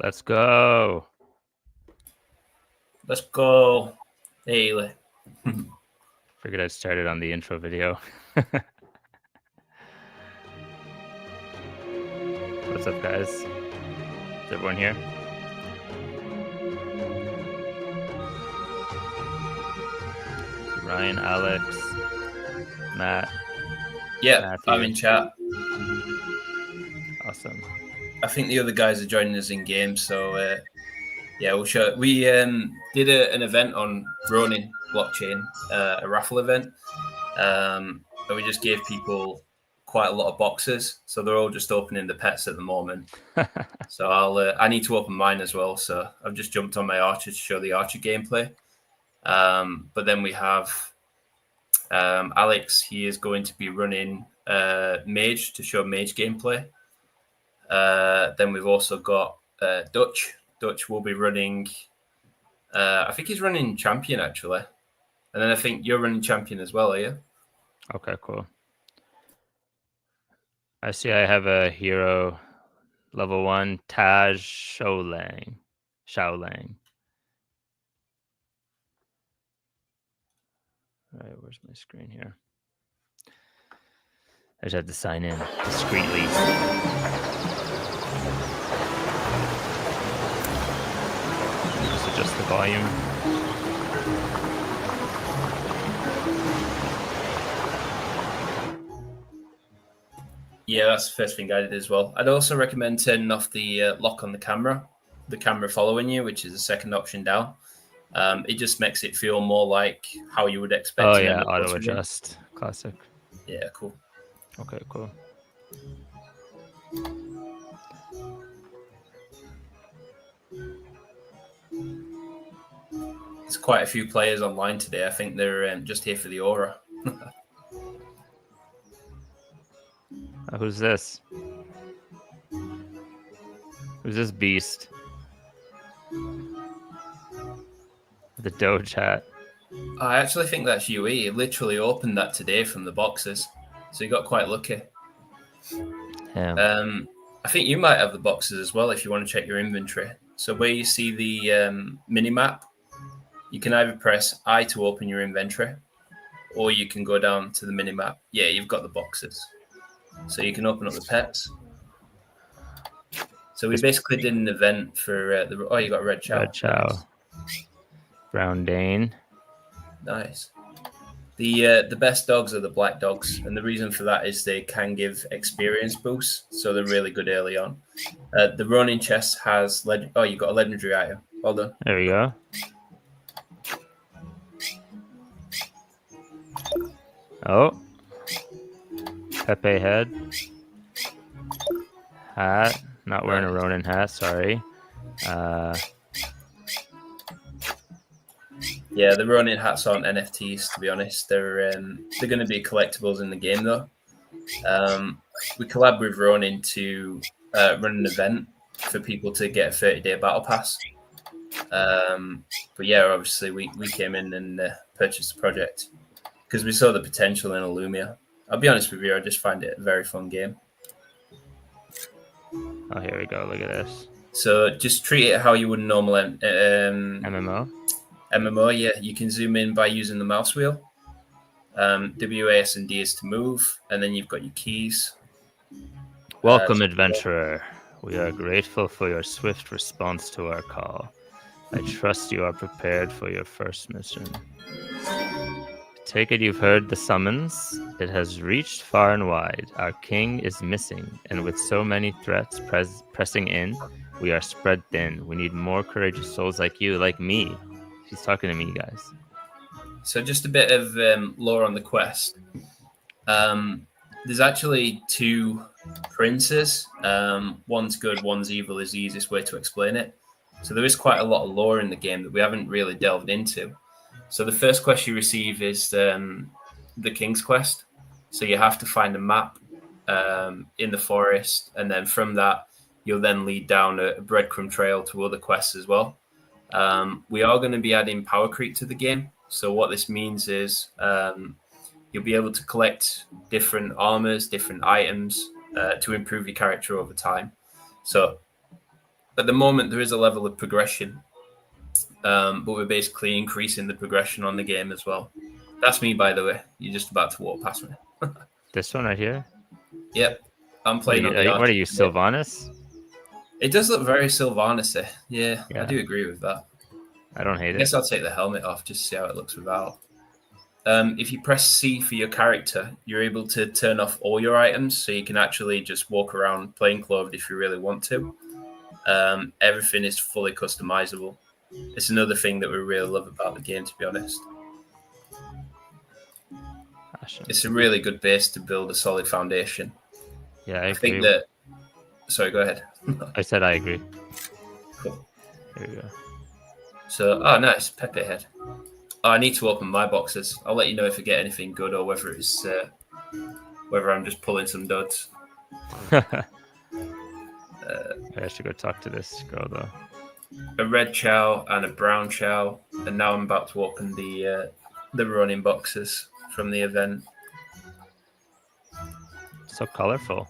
Let's go. Let's go. Hey. Figured I'd start it on the intro video. What's up, guys? Is everyone here? Ryan, Alex, Matt. Yeah, Matthew. I'm in chat. Awesome. I think the other guys are joining us in game, so yeah, we'll show. We did an event on Ronin blockchain, a raffle event, and we just gave people quite a lot of boxes, so they're all just opening the pets at the moment. So I need to open mine as well. So I've just jumped on my Archer to show the Archer gameplay. But then we have Alex. He is going to be running Mage to show Mage gameplay. Then we've also got Dutch. Dutch will be running. I think he's running Champion actually, and then I think you're running Champion as well, are you? Okay, cool. I see I have a hero level 1, Taj Shaolang. All right, where's my screen here? I just had to sign in discreetly. Just adjust the volume. Yeah, that's the first thing I did as well. I'd also recommend turning off the lock on the camera following you, which is the second option down. It just makes it feel more like how you would expect. Oh yeah, auto adjust, classic. Yeah, cool. Okay, cool. There's quite a few players online today. I think they're just here for the aura. Who's this? Who's this beast? The Doge hat. I actually think that's UE. He literally opened that today from the boxes, so he got quite lucky. Yeah. I think you might have the boxes as well if you want to check your inventory. So where you see the mini map, you can either press I to open your inventory, or you can go down to the mini map. Yeah, you've got the boxes, so you can open up the pets. So we basically did an event for the. Oh, you got Red Chow. Red Chow. Nice. Brown Dane. Nice. The best dogs are the black dogs, and the reason for that is they can give experience boosts, so they're really good early on. The Ronin chest has oh, you got a legendary item. Well done. There we go. Oh, Pepe head, hat. Not wearing a Ronin hat. Sorry. Yeah, the Ronin hats aren't NFTs, to be honest. They're going to be collectibles in the game, though. We collab with Ronin to run an event for people to get a 30-day battle pass. But yeah, obviously we came in and purchased the project because we saw the potential in Elumia. I'll be honest with you, I just find it a very fun game. Oh, here we go. Look at this. So just treat it how you would normal MMO. MMO, yeah, you can zoom in by using the mouse wheel. WAS and D is to move, and then you've got your keys. Welcome, adventurer. We are grateful for your swift response to our call. I trust you are prepared for your first mission. Take it you've heard the summons. It has reached far and wide. Our king is missing, and with so many threats pressing in, we are spread thin. We need more courageous souls like you, like me. He's talking to me, guys. So just a bit of lore on the quest. There's actually two princes. One's good, one's evil is the easiest way to explain it. So there is quite a lot of lore in the game that we haven't really delved into. So the first quest you receive is the King's Quest. So you have to find a map in the forest, and then from that, you'll then lead down a breadcrumb trail to other quests as well. We are going to be adding power creep to the game. So what this means is you'll be able to collect different armors, different items to improve your character over time. So at the moment, there is a level of progression, but we're basically increasing the progression on the game as well. That's me, by the way. You're just about to walk past me. This one right here? Yep. I'm playing What are you, Sylvanas? It does look very Sylvanas-y. Yeah, I do agree with that. I don't hate it. I guess I'll take the helmet off just to see how it looks without. If you press C for your character, you're able to turn off all your items, so you can actually just walk around plain clothed if you really want to. Everything is fully customizable. It's another thing that we really love about the game, to be honest. Fashion. It's a really good base to build a solid foundation. Yeah, I I agree. think that. Sorry, go ahead. I said I agree. Cool. Here we go. So, oh, nice. Pepe head. Oh, I need to open my boxes. I'll let you know if I get anything good or whether it's whether I'm just pulling some duds. I should go talk to this girl though. A red chow and a brown chow, and now I'm about to open the running boxes from the event. So colorful.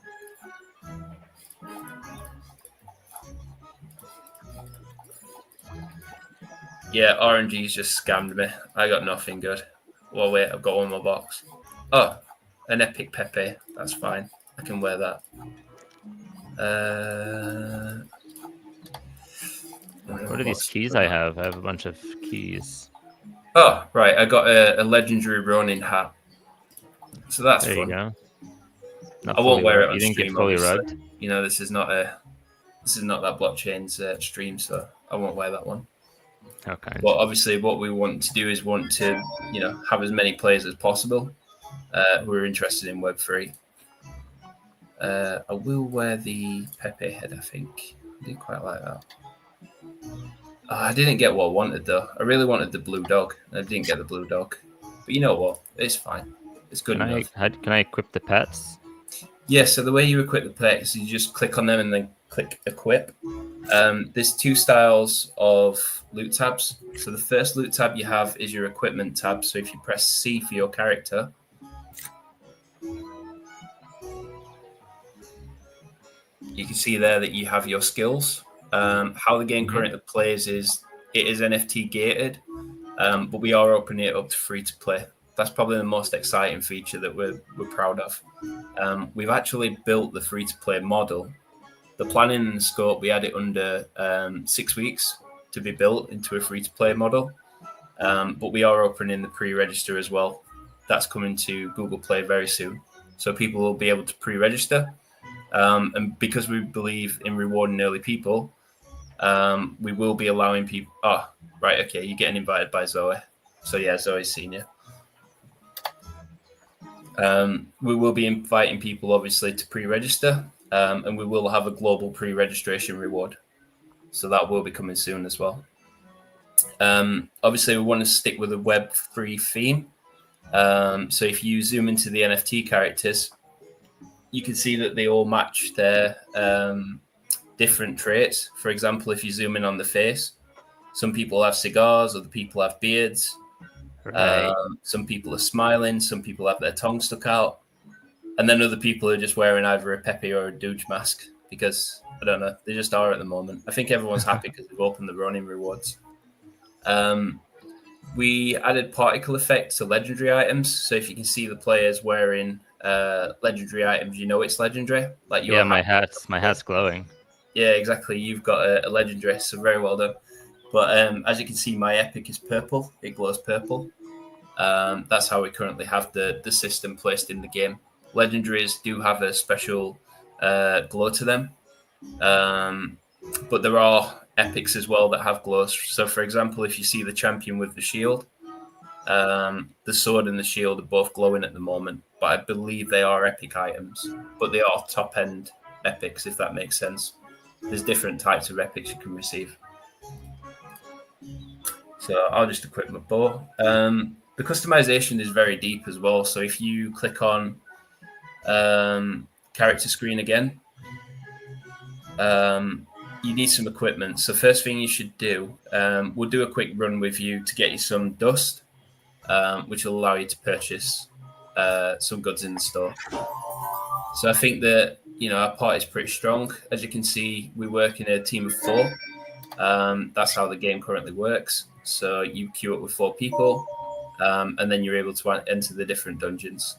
Yeah, RNG's just scammed me. I got nothing good. Well, wait, I've got one more box. Oh, an epic Pepe. That's fine. I can wear that. What are these keys I have? I have a bunch of keys. Oh, right. I got a legendary Ronin hat. So that's There fun. you go. Not I won't wear it on You didn't stream, get fully obviously. rugged? You know, this is not that blockchain's stream, so I won't wear that one. Okay. But obviously, what we want to do is have as many players as possible who are interested in Web3. I will wear the Pepe head, I think. I do quite like that. I didn't get what I wanted, though. I really wanted the blue dog. I didn't get the blue dog. But you know what? It's fine. It's good enough. Can I equip the pets? Yeah, so the way you equip the pets, you just click on them and then click equip. There's two styles of loot tabs. So the first loot tab you have is your equipment tab. So if you press C for your character, you can see there that you have your skills. How the game currently plays is it is NFT gated, but we are opening it up to free to play. That's probably the most exciting feature that we're proud of. We've actually built the free to play model. The planning and the scope, we had it under 6 weeks to be built into a free to play model. But we are opening the pre-register as well. That's coming to Google Play very soon. So people will be able to pre-register. And because we believe in rewarding early people, we will be allowing people. Oh, right. Okay. You're getting invited by Zoe. So yeah, Zoe's seen you. We will be inviting people, obviously, to pre-register, and we will have a global pre-registration reward. So that will be coming soon as well. Obviously, we want to stick with a Web3 theme. So if you zoom into the NFT characters, you can see that they all match their different traits. For example, if you zoom in on the face, some people have cigars, other people have beards. Right. Some people are smiling, some people have their tongue stuck out, and then other people are just wearing either a Pepe or a Doge mask because, I don't know, they just are at the moment. I think everyone's happy because they've opened the Ronin rewards. We added particle effects to legendary items, so if you can see the players wearing legendary items, you know it's legendary. Like your my hat's glowing. Yeah, exactly. You've got a legendary, so very well done. But as you can see, my epic is purple. It glows purple. That's how we currently have the system placed in the game. Legendaries do have a special glow to them. But there are epics as well that have glows. So, for example, if you see the champion with the shield, the sword and the shield are both glowing at the moment. But I believe they are epic items. But they are top-end epics, if that makes sense. There's different types of epics you can receive. So I'll just equip my bow. The customization is very deep as well. So if you click on character screen again, you need some equipment. So first thing you should do, we'll do a quick run with you to get you some dust, which will allow you to purchase some goods in the store. So I think that, our party is pretty strong. As you can see, we work in a team of 4. That's how the game currently works. So you queue up with 4 people, and then you're able to enter the different dungeons.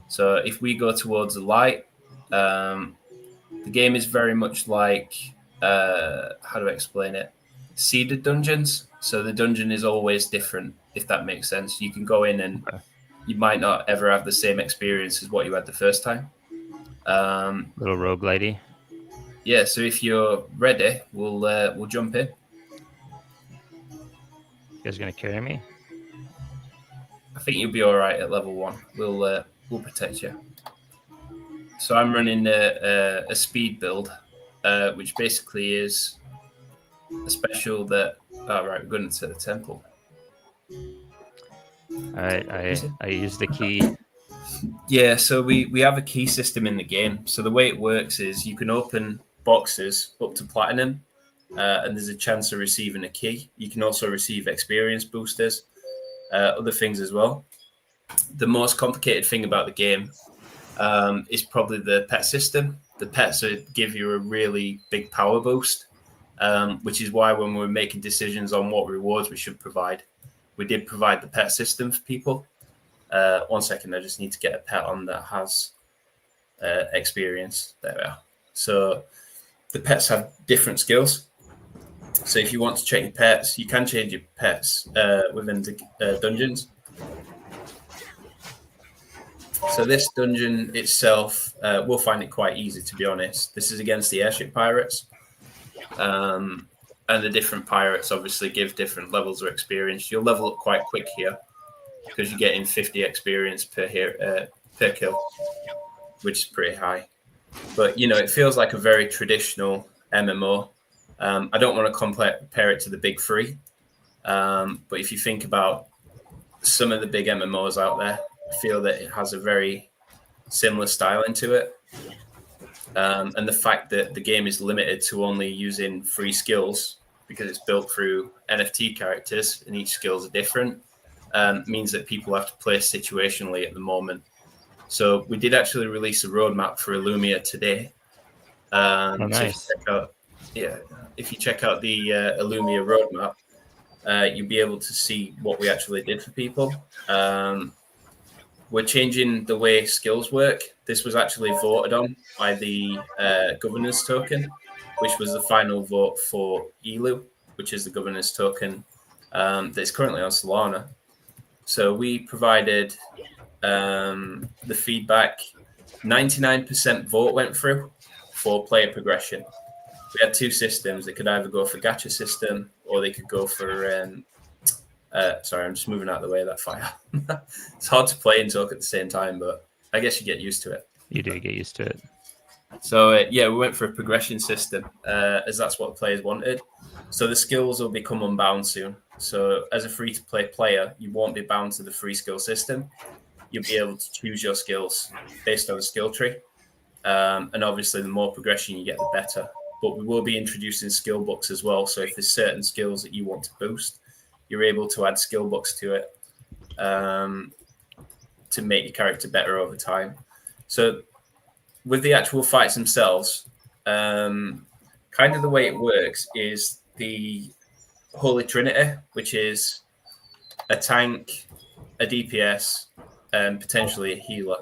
So if we go towards the light, the game is very much like, how do I explain it? Seeded dungeons. So the dungeon is always different. if that makes sense. You can go in and you might not ever have the same experience as what you had the first time. Little roguelitey. Yeah, so if you're ready, we'll jump in. You guys gonna carry me? I think you'll be all right at level 1. We'll protect you. So I'm running a speed build, which basically is a special that. Oh, right, we're going into the temple. All right, I use the key. Yeah, so we have a key system in the game. So the way it works is you can open boxes up to platinum, and there's a chance of receiving a key. You can also receive experience boosters, other things as well. The most complicated thing about the game is probably the pet system. The pets give you a really big power boost, which is why when we're making decisions on what rewards we should provide, we did provide the pet system for people. 1 second, I just need to get a pet on that has experience. There we are. So the pets have different skills. So if you want to check your pets, you can change your pets within the dungeons. So this dungeon itself, we'll find it quite easy, to be honest. This is against the airship pirates. And the different pirates obviously give different levels of experience. You'll level up quite quick here because you're getting 50 experience per kill, which is pretty high. But, it feels like a very traditional MMO. I don't want to compare it to the big three. But if you think about some of the big MMOs out there, I feel that it has a very similar style into it. And the fact that the game is limited to only using 3 skills because it's built through NFT characters and each skills are different means that people have to play situationally at the moment. So we did actually release a roadmap for Elumia today. Nice. So if you check out the Elumia roadmap, you'll be able to see what we actually did for people. We're changing the way skills work. This was actually voted on by the governance token, which was the final vote for Elu, which is the governance token that's currently on Solana. So we provided the feedback. 99% vote went through for player progression. We had 2 systems. They could either go for gacha system or they could go for sorry, I'm just moving out of the way of that fire. It's hard to play and talk at the same time, but I guess you get used to it. You do get used to it. So, we went for a progression system as that's what the players wanted. So the skills will become unbound soon. So as a free-to-play player, you won't be bound to the free skill system. You'll be able to choose your skills based on a skill tree. And obviously, the more progression you get, the better. But we will be introducing skill books as well. So if there's certain skills that you want to boost, you're able to add skill books to it to make your character better over time. So with the actual fights themselves, kind of the way it works is the Holy Trinity, which is a tank, a DPS, and potentially a healer.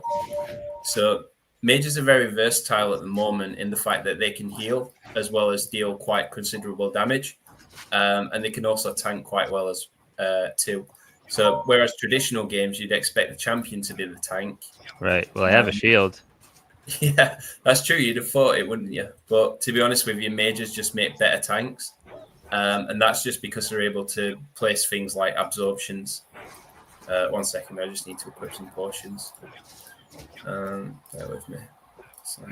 So mages are very versatile at the moment in the fact that they can heal as well as deal quite considerable damage. And they can also tank quite well as too. So whereas traditional games, you'd expect the champion to be the tank. Right. Well, I have a shield. Yeah, that's true. You'd have thought it, wouldn't you? But to be honest with you, mages just make better tanks. And that's just because they're able to place things like absorptions. 1 second, I just need to equip some potions. Bear with me. So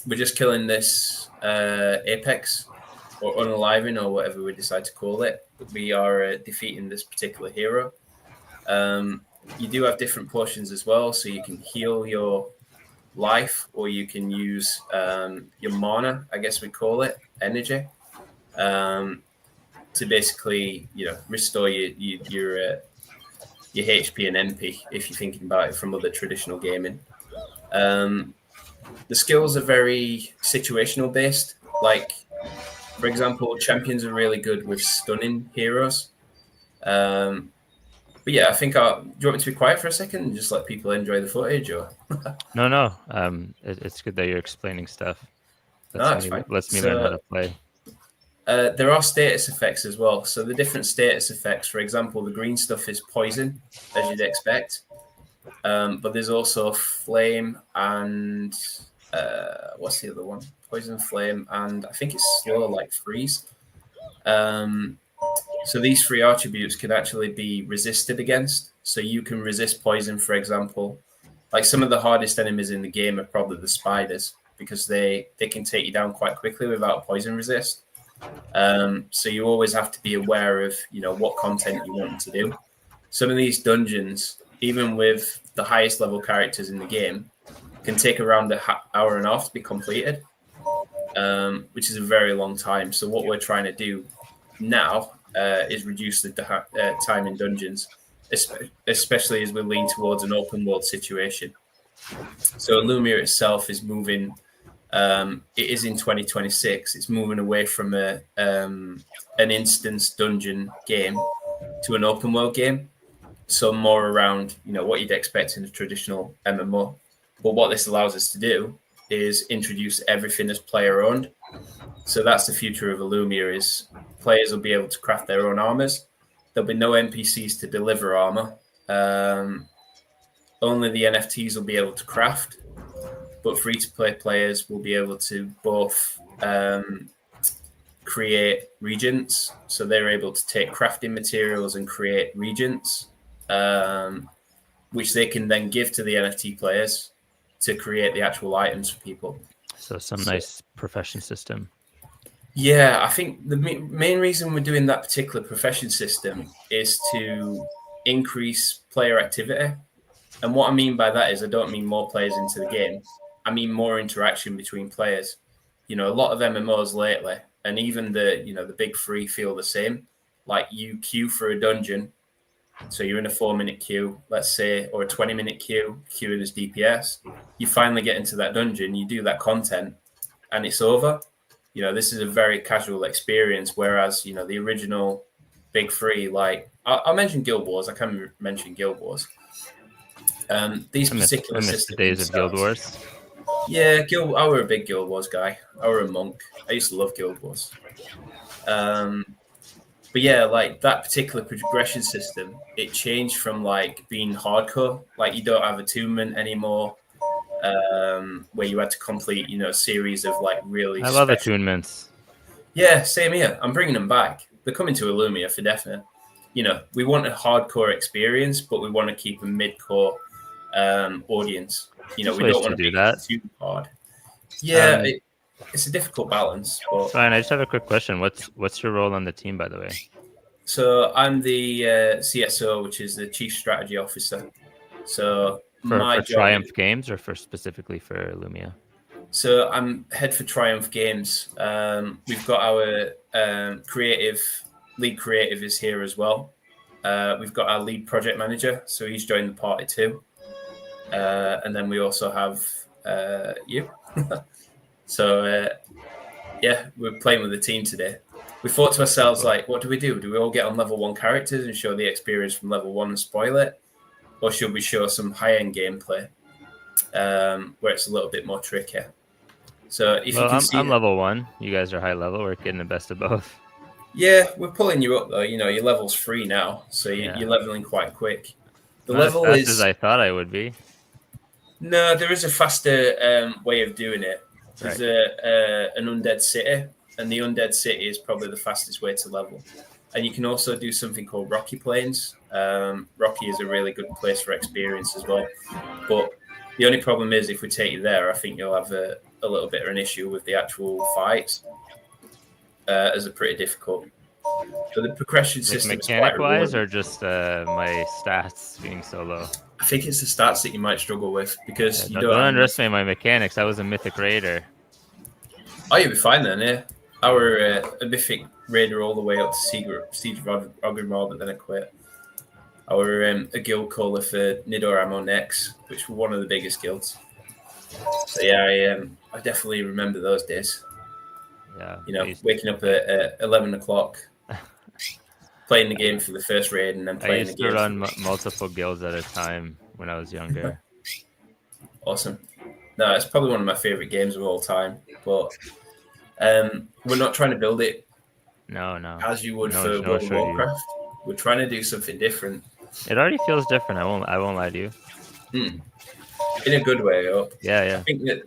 we're just killing this Apex or unaliving or whatever we decide to call it. We are defeating this particular hero. You do have different potions as well, so you can heal your life or you can use your mana, I guess we call it, energy, to basically restore your HP and MP if you're thinking about it from other traditional gaming. The skills are very situational based. Like, for example, champions are really good with stunning heroes. But yeah, I think do you want me to be quiet for a second and just let people enjoy the footage? Or No. It's good that you're explaining stuff. No, it's fine. Lets me learn how to play. There are status effects as well. So the different status effects, for example, the green stuff is poison, as you'd expect. But there's also flame and what's the other one? Poison, flame, and I think it's slow, like freeze. So these three attributes can actually be resisted against. So you can resist poison, for example. Like some of the hardest enemies in the game are probably the spiders because they can take you down quite quickly without poison resist. So you always have to be aware of what content you want to do. Some of these dungeons, even with the highest level characters in the game, can take around an hour and a half to be completed, which is a very long time. So what we're trying to do now is reduce the time in dungeons, especially as we lean towards an open world situation. So Elumia itself is moving. It is in 2026. It's moving away from an instance dungeon game to an open world game. So more around what you'd expect in a traditional MMO. But what this allows us to do is introduce everything as player owned. So that's the future of Elumia: is players will be able to craft their own armors. There'll be no NPCs to deliver armor. Only the NFTs will be able to craft. But free-to-play players will be able to both create regents. So they're able to take crafting materials and create regents, which they can then give to the NFT players to create the actual items for people. So nice profession system. Yeah, I think the main reason we're doing that particular profession system is to increase player activity. And what I mean by that is I don't mean more players into the game. I mean more interaction between players. A lot of MMOs lately, and even the big three feel the same. Like you queue for a dungeon, so you're in a 4-minute queue, let's say, or a 20-minute queue, queuing as DPS. You finally get into that dungeon, you do that content, and it's over. This is a very casual experience, whereas, the original big three, like, I'll mention Guild Wars. I can mention Guild Wars. These particular systems. The days of Guild Wars. Yeah, I were a big Guild Wars guy. I were a monk. I used to love Guild Wars. But yeah, like that particular progression system, it changed from like being hardcore, like you don't have attunement anymore, where you had to complete, a series of like really. I love attunements. Yeah, same here. I'm bringing them back. They're coming to Elumia for definite. We want a hardcore experience, but we want to keep a mid-core audience. We don't want to do that too hard. Yeah, it's a difficult balance. But... Fine. I just have a quick question. What's your role on the team, by the way? So I'm the CSO, which is the Chief Strategy Officer. So for Triumph Games, or specifically for Elumia? So I'm head for Triumph Games. We've got our lead creative is here as well. We've got our lead project manager, so he's joined the party too. And then we also have you. So yeah, we're playing with the team today. We thought to ourselves, like, what do we do? Do we all get on level 1 characters and show the experience from level 1 and spoil it? Or should we show some high-end gameplay where it's a little bit more tricky? So if you can see... I'm level 1. You guys are high level. We're getting the best of both. Yeah, we're pulling you up, though. Your level's 3 now, so you're leveling quite quick. The Not level as fast is... as I thought I would be. No, there is a faster way of doing it. There's an undead city, and the undead city is probably the fastest way to level. And you can also do something called Rocky Plains. Rocky is a really good place for experience as well. But the only problem is if we take you there, I think you'll have a little bit of an issue with the actual fights, as they're pretty difficult. So the progression system is mechanic-wise, or just my stats being so low? I think it's the stats that you might struggle with, because you don't underestimate my mechanics. I was a mythic raider. Oh, you'll be fine then, yeah. I were a mythic raider all the way up to Siege of Ogrenmore, but then I quit. I were a guild caller for Nidor Ammo Nex, which were one of the biggest guilds. So yeah, I definitely remember those days. Yeah, waking up at 11 o'clock, playing the game for the first raid, and then playing the game. I used to run multiple guilds at a time when I was younger. Awesome. No, it's probably one of my favorite games of all time. but we're not trying to build it No, no. as you would No, for no, World of sure you. Warcraft. We're trying to do something different. It already feels different. I won't lie to you. In a good way. Yeah, I yeah. think that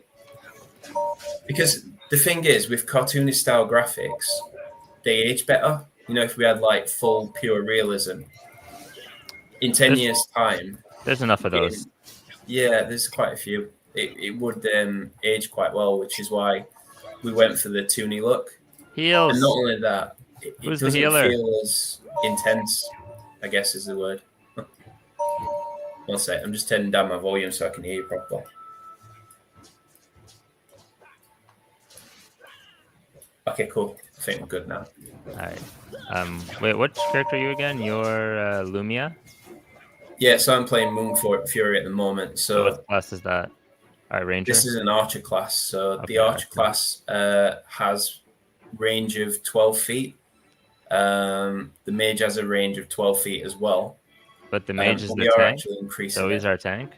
because the thing is, with cartoonish style graphics, they age better. You know, if we had like full pure realism in 10 years' time, There's enough of those. yeah, there's quite a few. It would age quite well, which is why we went for the toony look. Heals. And not only that, it Who's the doesn't healer? feel as intense, I guess is the word. One sec, I'm just turning down my volume so I can hear you properly. Okay, cool. I think we're good now. All right. Wait, which character are you again? You're Lumia? Yeah, so I'm playing Moon Fury at the moment. So what class is that? All right, Ranger? This is an Archer class. So Okay, the Archer class has range of 12 feet. The Mage has a range of 12 feet as well. But the Mage is we the are tank? actually increasing So he's our tank?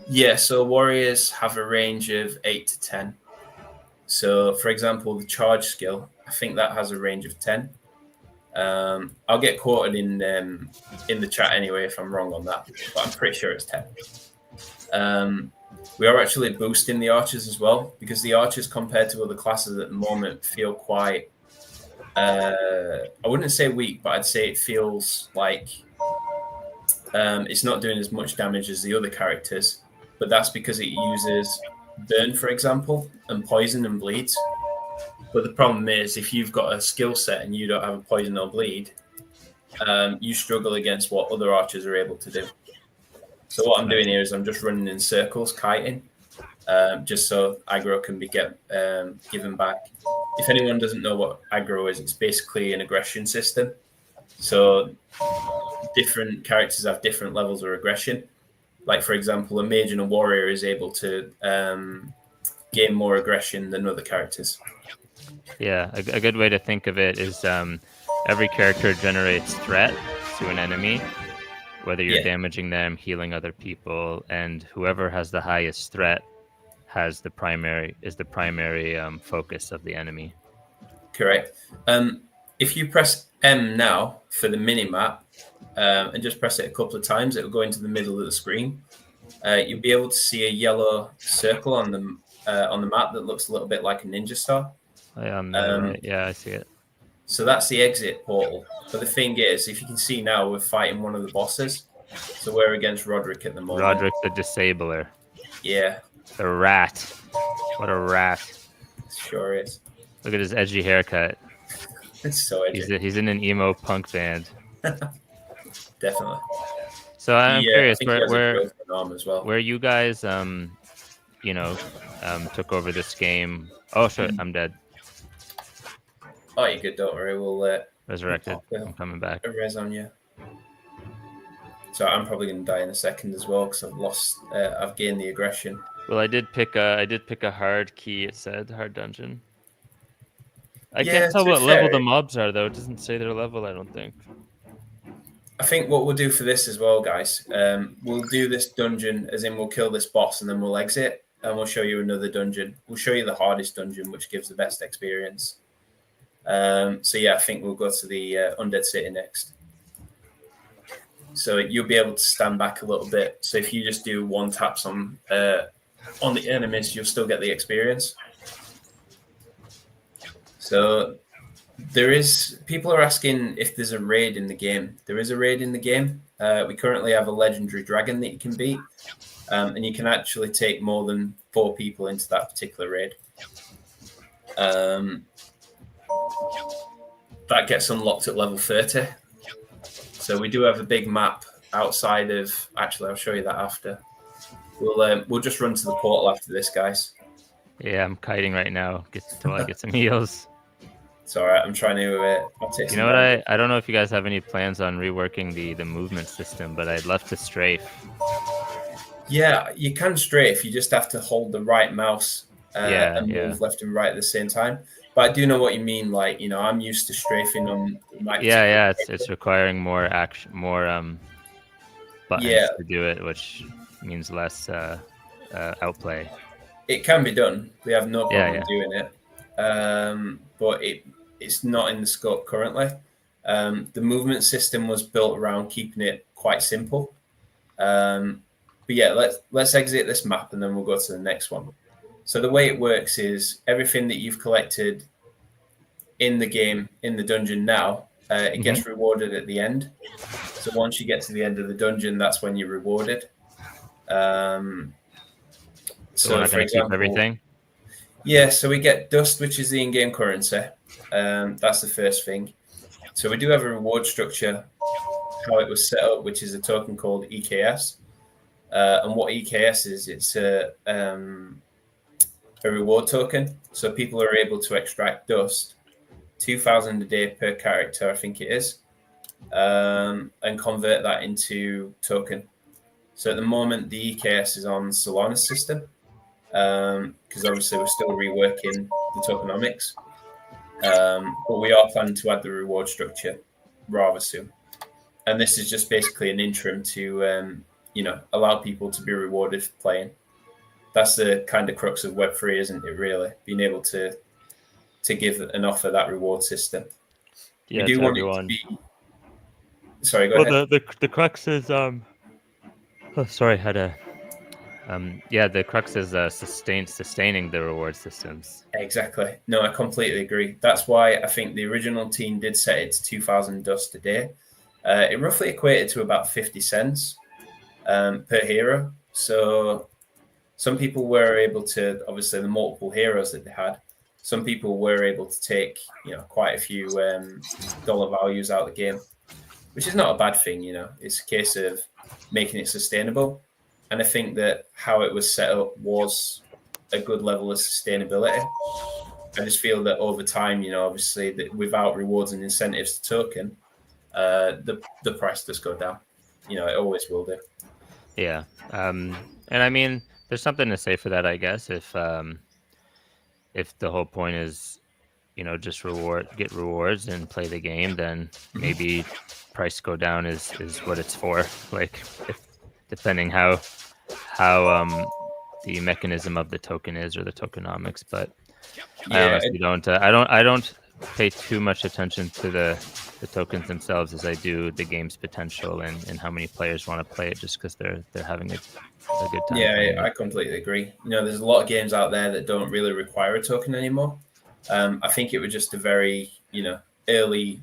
Yeah, so Warriors have a range of 8 to 10. So, for example, the Charge skill, I think that has a range of 10. I'll get quoted in the chat anyway if I'm wrong on that, but I'm pretty sure it's 10. We are actually boosting the Archers as well, because the Archers compared to other classes at the moment feel quite, I wouldn't say weak, but I'd say it feels like it's not doing as much damage as the other characters, but that's because it uses burn, for example, and poison and bleeds. But the problem is, if you've got a skill set and you don't have a poison or bleed, you struggle against what other archers are able to do. So what I'm doing here is I'm just running in circles, kiting, just so aggro can be given back. If anyone doesn't know what aggro is, it's basically an aggression system. So different characters have different levels of aggression. Like, for example, a mage and a warrior is able to gain more aggression than other characters. Yeah, a good way to think of it is every character generates threat to an enemy, whether you're damaging them, healing other people, and whoever has the highest threat has the primary focus of the enemy. Correct. If you press M now for the mini-map and just press it a couple of times, it will go into the middle of the screen. You'll be able to see a yellow circle on the map that looks a little bit like a ninja star. Right. Yeah, I see it. So that's the exit portal. But the thing is, if you can see now, we're fighting one of the bosses. So we're against Roderick at the moment. Roderick the Disabler. Yeah. The rat. What a rat. Sure is. Look at his edgy haircut. It's so edgy. He's in an emo punk band. Definitely. So I'm curious, where you guys, took over this game. Oh, shit, I'm dead. Oh, you're good, don't worry. We'll resurrected. I'm coming back. Res on you. So I'm probably going to die in a second as well because I've gained the aggression. Well, I did pick a hard key. It said hard dungeon. I can't tell what level the mobs are though. It doesn't say their level. I don't think. I think what we'll do for this as well, guys, we'll do this dungeon as in we'll kill this boss and then we'll exit and we'll show you another dungeon. We'll show you the hardest dungeon, which gives the best experience. So yeah, I think we'll go to the Undead City next. So you'll be able to stand back a little bit. So if you just do one taps on the enemies, you'll still get the experience. So people are asking if there's a raid in the game. There is a raid in the game. We currently have a legendary dragon that you can beat, and you can actually take more than 4 people into that particular raid. That gets unlocked at level 30. So we do have a big map outside of. Actually, I'll show you that after. We'll just run to the portal after this, guys. Yeah, I'm kiting right now. Till I get some heals. It's all right. I'm trying to. You know what? I don't know if you guys have any plans on reworking the movement system, but I'd love to strafe. Yeah, you can strafe. You just have to hold the right mouse and move left and right at the same time. But I do know what you mean. Like, I'm used to strafing on my. Yeah. It's requiring more action, more buttons to do it, which means less outplay. It can be done. We have no problem Yeah. doing it, but it's not in the scope currently. The movement system was built around keeping it quite simple. But yeah, let's exit this map and then we'll go to the next one. So the way it works is everything that you've collected in the game, in the dungeon now, it gets rewarded at the end. So once you get to the end of the dungeon, that's when you're rewarded. So we're not For going to keep example, everything? yeah, so we get dust, which is the in-game currency. That's the first thing. So we do have a reward structure, how it was set up, which is a token called EKS. And what EKS is, it's a reward token. So people are able to extract dust, 2,000 a day per character, I think it is, and convert that into token. So at the moment, the EKS is on Solana's system, because obviously we're still reworking the tokenomics. But we are planning to add the reward structure rather soon. And this is just basically an interim to, allow people to be rewarded for playing. That's the kind of crux of Web3, isn't it, really? Being able to give and offer that reward system. Yeah, we do want everyone. it to be... Sorry, go ahead. The crux is the crux is sustaining the reward systems. Exactly. No, I completely agree. That's why I think the original team did set it to 2,000 dust a day. It roughly equated to about 50 cents per hero. So some people were able to, obviously the multiple heroes that they had, some people were able to take, quite a few dollar values out of the game, which is not a bad thing. It's a case of making it sustainable. And I think that how it was set up was a good level of sustainability. I just feel that over time, obviously that without rewards and incentives to token, the price does go down. It always will do. Yeah. And I mean, there's something to say for that, I guess, if the whole point is, just get rewards and play the game, then maybe price go down is what it's for. Like, depending how the mechanism of the token is or the tokenomics. But I honestly don't. I don't pay too much attention to the tokens themselves as I do the game's potential and how many players want to play it, just because they're having a good time. Yeah, I completely agree. There's a lot of games out there that don't really require a token anymore. I think it was just a very, early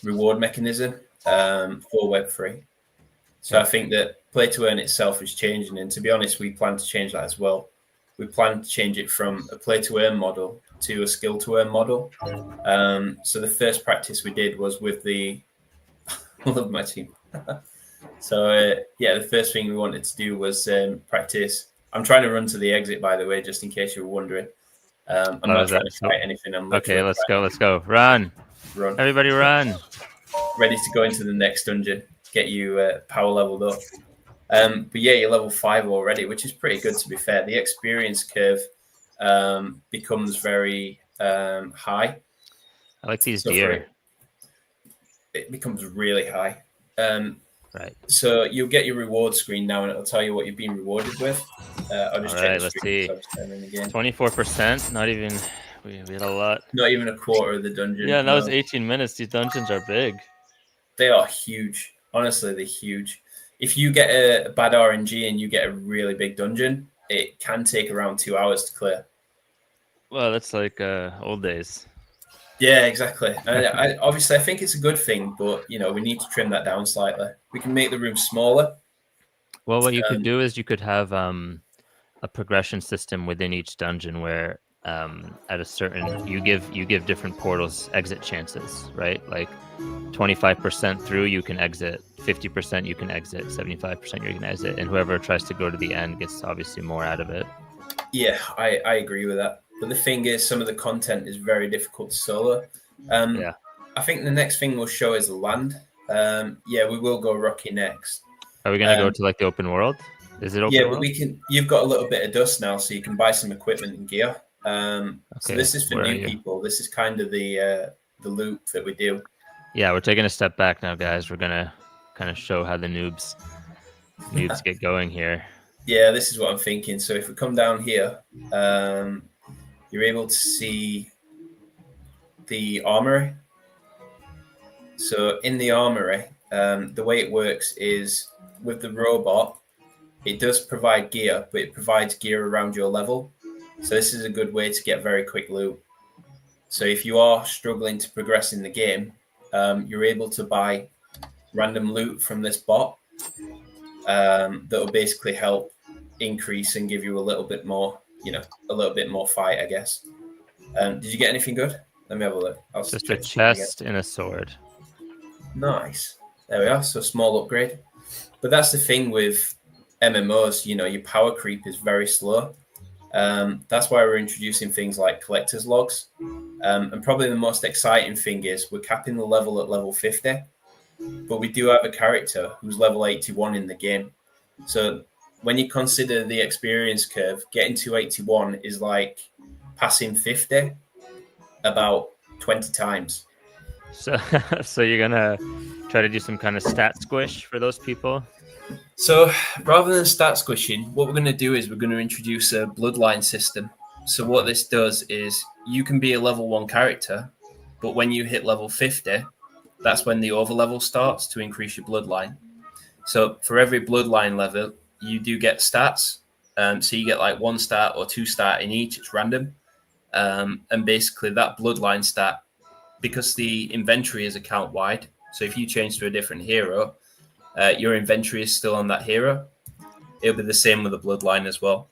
reward mechanism for Web3. So I think that play to earn itself is changing. And to be honest, we plan to change that as well. We plan to change it from a play to earn model to a skill to earn model. So the first practice we did was with I love my team. So the first thing we wanted to do was practice. I'm trying to run to the exit, by the way, just in case you were wondering. I'm not trying to fight anything. Okay, let's go. Run. Everybody run. Ready to go into the next dungeon, get you power leveled up. But yeah, you're level 5 already, which is pretty good, to be fair. The experience curve becomes very high. I like these deer. It becomes really high. Right. So you'll get your reward screen now, and it'll tell you what you've been rewarded with. I'll just check the screen. Let's see. 24%. Not even. We had a lot. Not even a quarter of the dungeon. Yeah, that was 18 minutes. These dungeons are big. They are huge. Honestly, they're huge. If you get a bad RNG and you get a really big dungeon, it can take around 2 hours to clear. Well, that's like old days. Yeah, exactly. Obviously, I think it's a good thing, but we need to trim that down slightly. We can make the room smaller. Well, what you could do is you could have a progression system within each dungeon where at a certain you give different portals exit chances, right? Like 25% through you can exit, 50% you can exit, 75% you can exit, and whoever tries to go to the end gets obviously more out of it. Yeah, I agree with that. But the thing is, some of the content is very difficult to solo. I think the next thing we'll show is the land. We will go Rocky next. Are we gonna go to like the open world? Is it open world? But we can. You've got a little bit of dust now, so you can buy some equipment and gear. So this is for new people. This is kind of the loop that we do. Yeah, we're taking a step back now, guys. We're gonna kind of show how the noobs get going here. Yeah, this is what I'm thinking. So if we come down here, you're able to see the armory. So in the armory, the way it works is with the robot, it does provide gear, but it provides gear around your level. So this is a good way to get very quick loot. So if you are struggling to progress in the game, you're able to buy random loot from this bot that will basically help increase and give you a little bit more, a little bit more fight, I guess. Did you get anything good? Let me have a look. I'll Just a check the team again. chest and a sword. Nice. There we are. So small upgrade. But that's the thing with MMOs, your power creep is very slow. That's why we're introducing things like collector's logs. And probably the most exciting thing is we're capping the level at level 50, but we do have a character who's level 81 in the game. So when you consider the experience curve, getting to 81 is like passing 50 about 20 times. So you're gonna try to do some kind of stat squish for those people? So rather than stat squishing, what we're going to do is we're going to introduce a bloodline system. So what this does is you can be a level 1 character, but when you hit level 50, that's when the overlevel starts to increase your bloodline. So for every bloodline level, you do get stats. So you get like 1 stat or 2 stat in each. It's random. And basically that bloodline stat, because the inventory is account wide, so if you change to a different hero, your inventory is still on that hero. It'll be the same with the bloodline as well.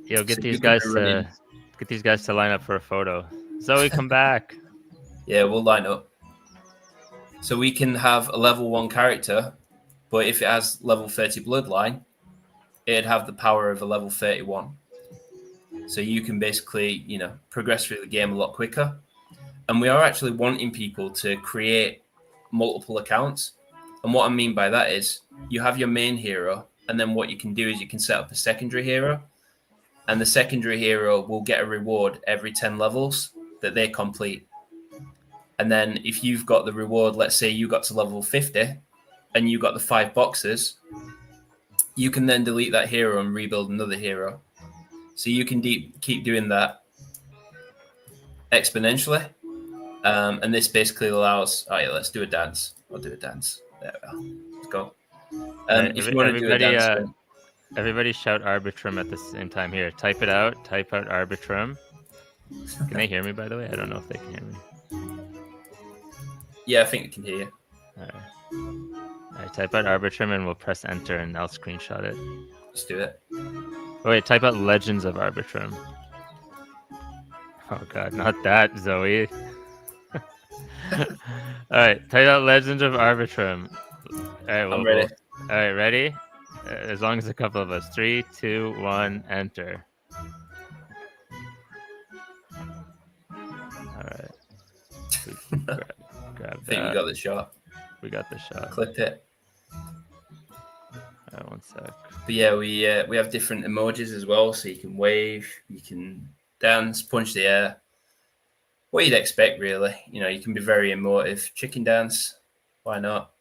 Yo, get So these you could be guys running- to get these guys to line up for a photo. Zoe, come back. Yeah, we'll line up. So we can have a level 1 character, but if it has level 30 bloodline, it'd have the power of a level 31. So you can basically, progress through the game a lot quicker. And we are actually wanting people to create multiple accounts. And what I mean by that is you have your main hero, and then what you can do is you can set up a secondary hero, and the secondary hero will get a reward every 10 levels that they complete. And then if you've got the reward, let's say you got to level 50 and you got the 5 boxes, you can then delete that hero and rebuild another hero. So you can keep doing that exponentially. And this basically allows, let's do a dance. I'll do a dance. There we are. Let's go. If you want to do a dance, then... Everybody shout Arbitrum at the same time here. Type it out. Type out Arbitrum. Can they hear me, by the way? I don't know if they can hear me. Yeah, I think they can hear you. All right, type out Arbitrum and we'll press enter and I'll screenshot it. Let's do it. Oh, wait, type out Legends of Arbitrum. Oh, God, not that, Zoe. All right, type out Legends of Arbitrum. All right, I'm ready. All right, ready? As long as a couple of us. 3, 2, 1, enter. All right. Grab I think we got the shot. We got the shot. Clip it. All right, 1 sec. But yeah, we have different emojis as well, so you can wave, you can dance, punch the air. What you'd expect, really. You can be very emotive. Chicken dance, why not?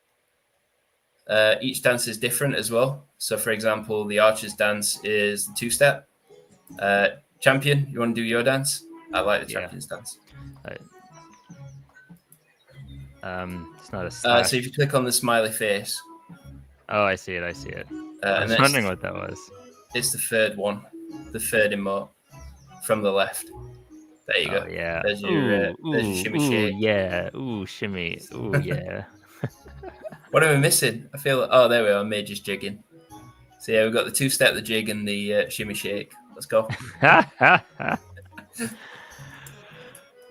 Each dance is different as well. So, for example, the archer's dance is the 2-step. Champion, you want to do your dance? I like the champion's dance. Right. It's not a slash. So if you click on the smiley face. Oh, I see it. I was and wondering what that was. It's the third one, the third emote from the left. There you go. Yeah. There's your shimmy shake. Yeah. Ooh, shimmy. Ooh, yeah. What am I missing? I feel. There we are. Mage's jigging. So yeah, we've got the 2-step, the jig, and the shimmy shake. Let's go.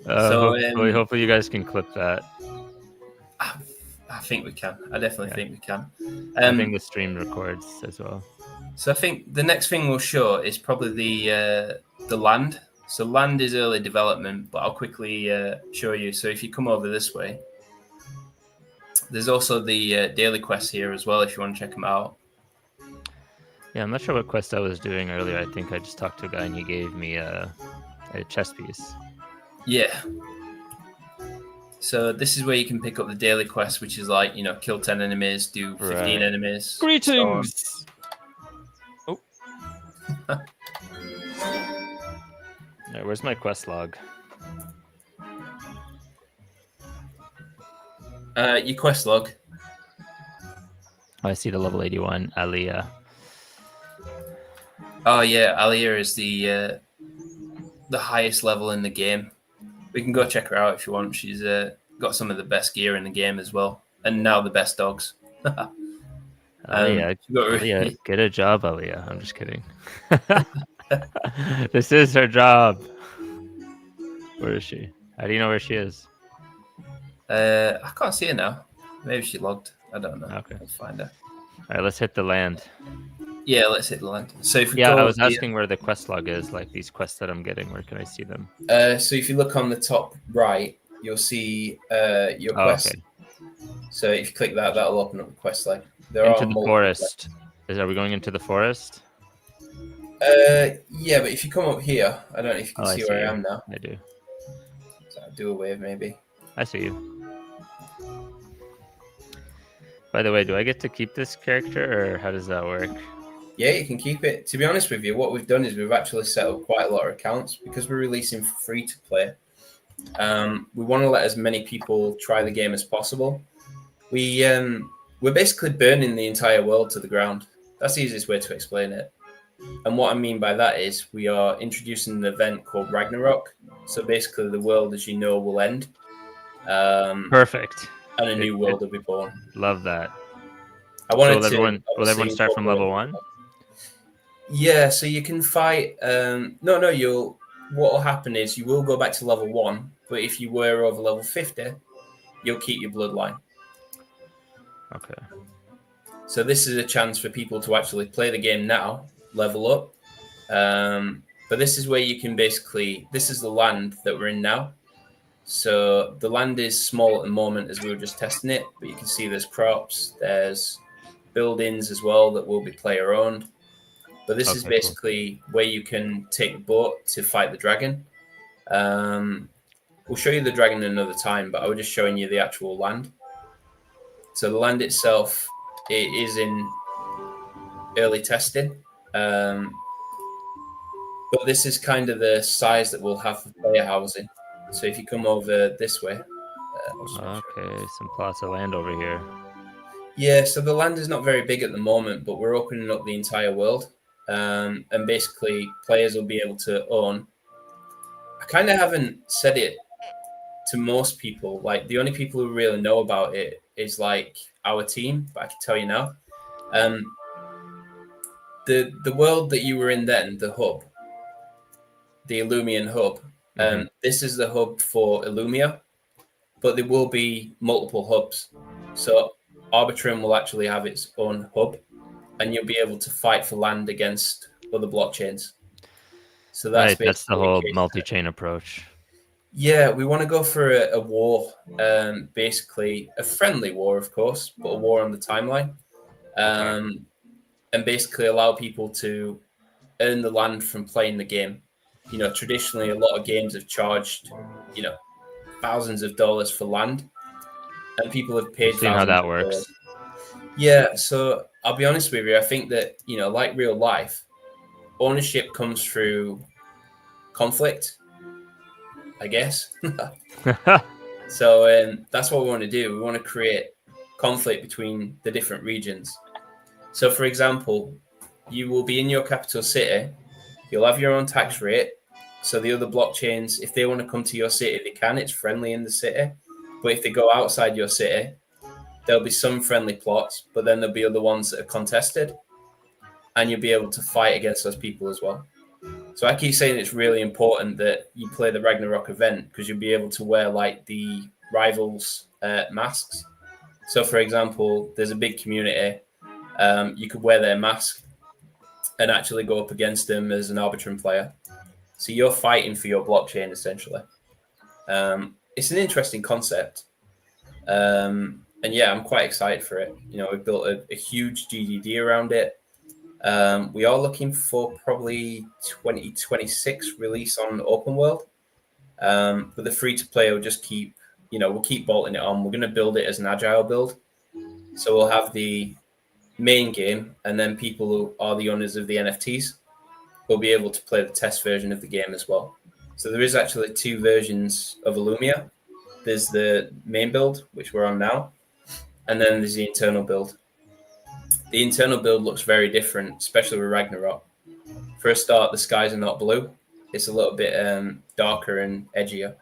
Hopefully you guys can clip that. I think we can. I definitely think we can. I think the stream records as well. So I think the next thing we'll show is probably the land. So land is early development, but I'll quickly show you. So if you come over this way, there's also the daily quests here as well if you want to check them out. Yeah, I'm not sure what quest I was doing earlier. I think I just talked to a guy and he gave me a chess piece. Yeah. So this is where you can pick up the daily quest, which is like, kill 10 enemies, do 15 enemies. Greetings! Oh. Right, where's my quest log? Your quest log. Oh, I see the level 81 Aliyah. Oh yeah, Alia is the highest level in the game. We can go check her out if you want. She's got some of the best gear in the game as well, and now the best dogs. Aliyah, Aliyah, get a job, Aliyah. I'm just kidding. This is her job. Where is she? How do you know where she is? I can't see her now. Maybe she logged. I don't know. Okay. Let's find her. All right, let's hit the land. Yeah, let's hit the land. So if we Yeah, go I was here, asking where the quest log is, like these quests that I'm getting. Where can I see them? so if you look on the top right, you'll see your quest. Okay. So if you click that, that'll open up the quest log. There Into are the multiple forest. Are we going into the forest? Yeah, but if you come up here, I don't know if you can Oh, I see see where you. I am now. I do. So I'll do a wave maybe. I see you. By the way, do I get to keep this character, or how does that work? Yeah, you can keep it. To be honest with you, what we've done is we've actually set up quite a lot of accounts because we're releasing free to play. We want to let as many people try the game as possible. We're basically burning the entire world to the ground. That's the easiest way to explain it. And what I mean by that is we are introducing an event called Ragnarok. So basically, the world, as you know, will end. Perfect. And a new world will be born. Love that. I wanted so will to. everyone start from level 1? Yeah, so you can fight. No, you'll. What will happen is you will go back to level 1, but if you were over level 50, you'll keep your bloodline. Okay. So this is a chance for people to actually play the game now, level up. But this is where you can basically. This is the land that we're in now. So the land is small at the moment as we were just testing it, but you can see there's crops, there's buildings as well that will be player owned. But this is basically where you can take a boat to fight the dragon. We'll show you the dragon another time, but I was just showing you the actual land. So the land itself, it is in early testing. But this is kind of the size that we'll have for player housing. So if you come over this way. Okay, some plots of land over here. Yeah, so the land is not very big at the moment, but we're opening up the entire world. And basically, players will be able to own. I kind of haven't said it to most people. Like, the only people who really know about it is like our team, but I can tell you now. The world that you were in then, the hub, the Elumian hub, this is the hub for Elumia, but there will be multiple hubs. So Arbitrum will actually have its own hub, and you'll be able to fight for land against other blockchains. So that's that's the whole multi-chain approach. Yeah, we want to go for a war, basically a friendly war, of course, but a war on the timeline, and basically allow people to earn the land from playing the game. You know, traditionally, a lot of games have charged, thousands of dollars for land, and people have paid. Seeing how that works. Yeah, so I'll be honest with you. I think that, like real life, ownership comes through conflict, I guess. So that's what we want to do. We want to create conflict between the different regions. So, for example, you will be in your capital city. You'll have your own tax rate. So the other blockchains, if they want to come to your city, they can. It's friendly in the city. But if they go outside your city, there'll be some friendly plots, but then there'll be other ones that are contested. And you'll be able to fight against those people as well. So I keep saying it's really important that you play the Ragnarok event because you'll be able to wear like the rivals masks. So, for example, there's a big community. You could wear their mask and actually go up against them as an Arbitrum player. So you're fighting for your blockchain, essentially. It's an interesting concept. And yeah, I'm quite excited for it. We've built a huge GDD around it. We are looking for probably 2026 release on open world. But the free-to-play will just keep, we'll keep bolting it on. We're going to build it as an agile build. So we'll have the main game, and then people who are the owners of the NFTs. will be able to play the test version of the game as well. So there is actually 2 versions of Elumia. There's the main build, which we're on now, and then there's the internal build. The internal build looks very different, especially with Ragnarok. For a start, the skies are not blue. It's a little bit darker and edgier.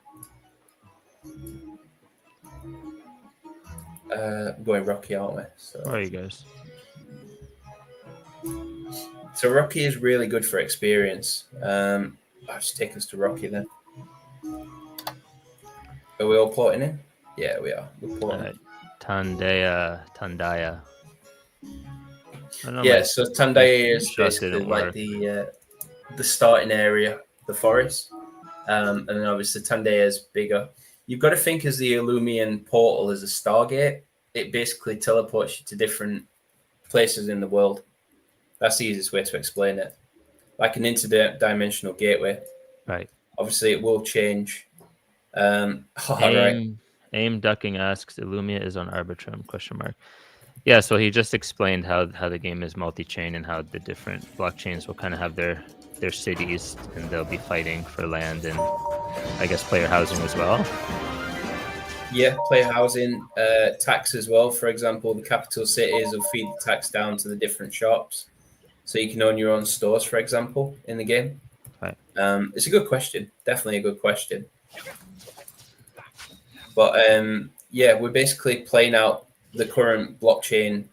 Going Rocky, aren't we? Where are you guys? So Rocky is really good for experience. I'll just take us to Rocky then. Are we all plotting in? Yeah, we are. We're plotting. Tandaya. Yeah, so Tandaya is basically like the starting area, the forest. And then obviously Tandaya is bigger. You've got to think as the Elumian portal as a Stargate. It basically teleports you to different places in the world. That's the easiest way to explain it. Like an interdimensional gateway. Right. Obviously, it will change. Aim Ducking asks, Elumia is on Arbitrum, ? Yeah, so he just explained how the game is multi-chain and how the different blockchains will kind of have their cities, and they'll be fighting for land and, I guess, player housing as well. Yeah, player housing, tax as well. For example, the capital cities will feed the tax down to the different shops. So you can own your own stores, for example, in the game. Right. It's a good question. Definitely a good question. But yeah, we're basically playing out the current blockchain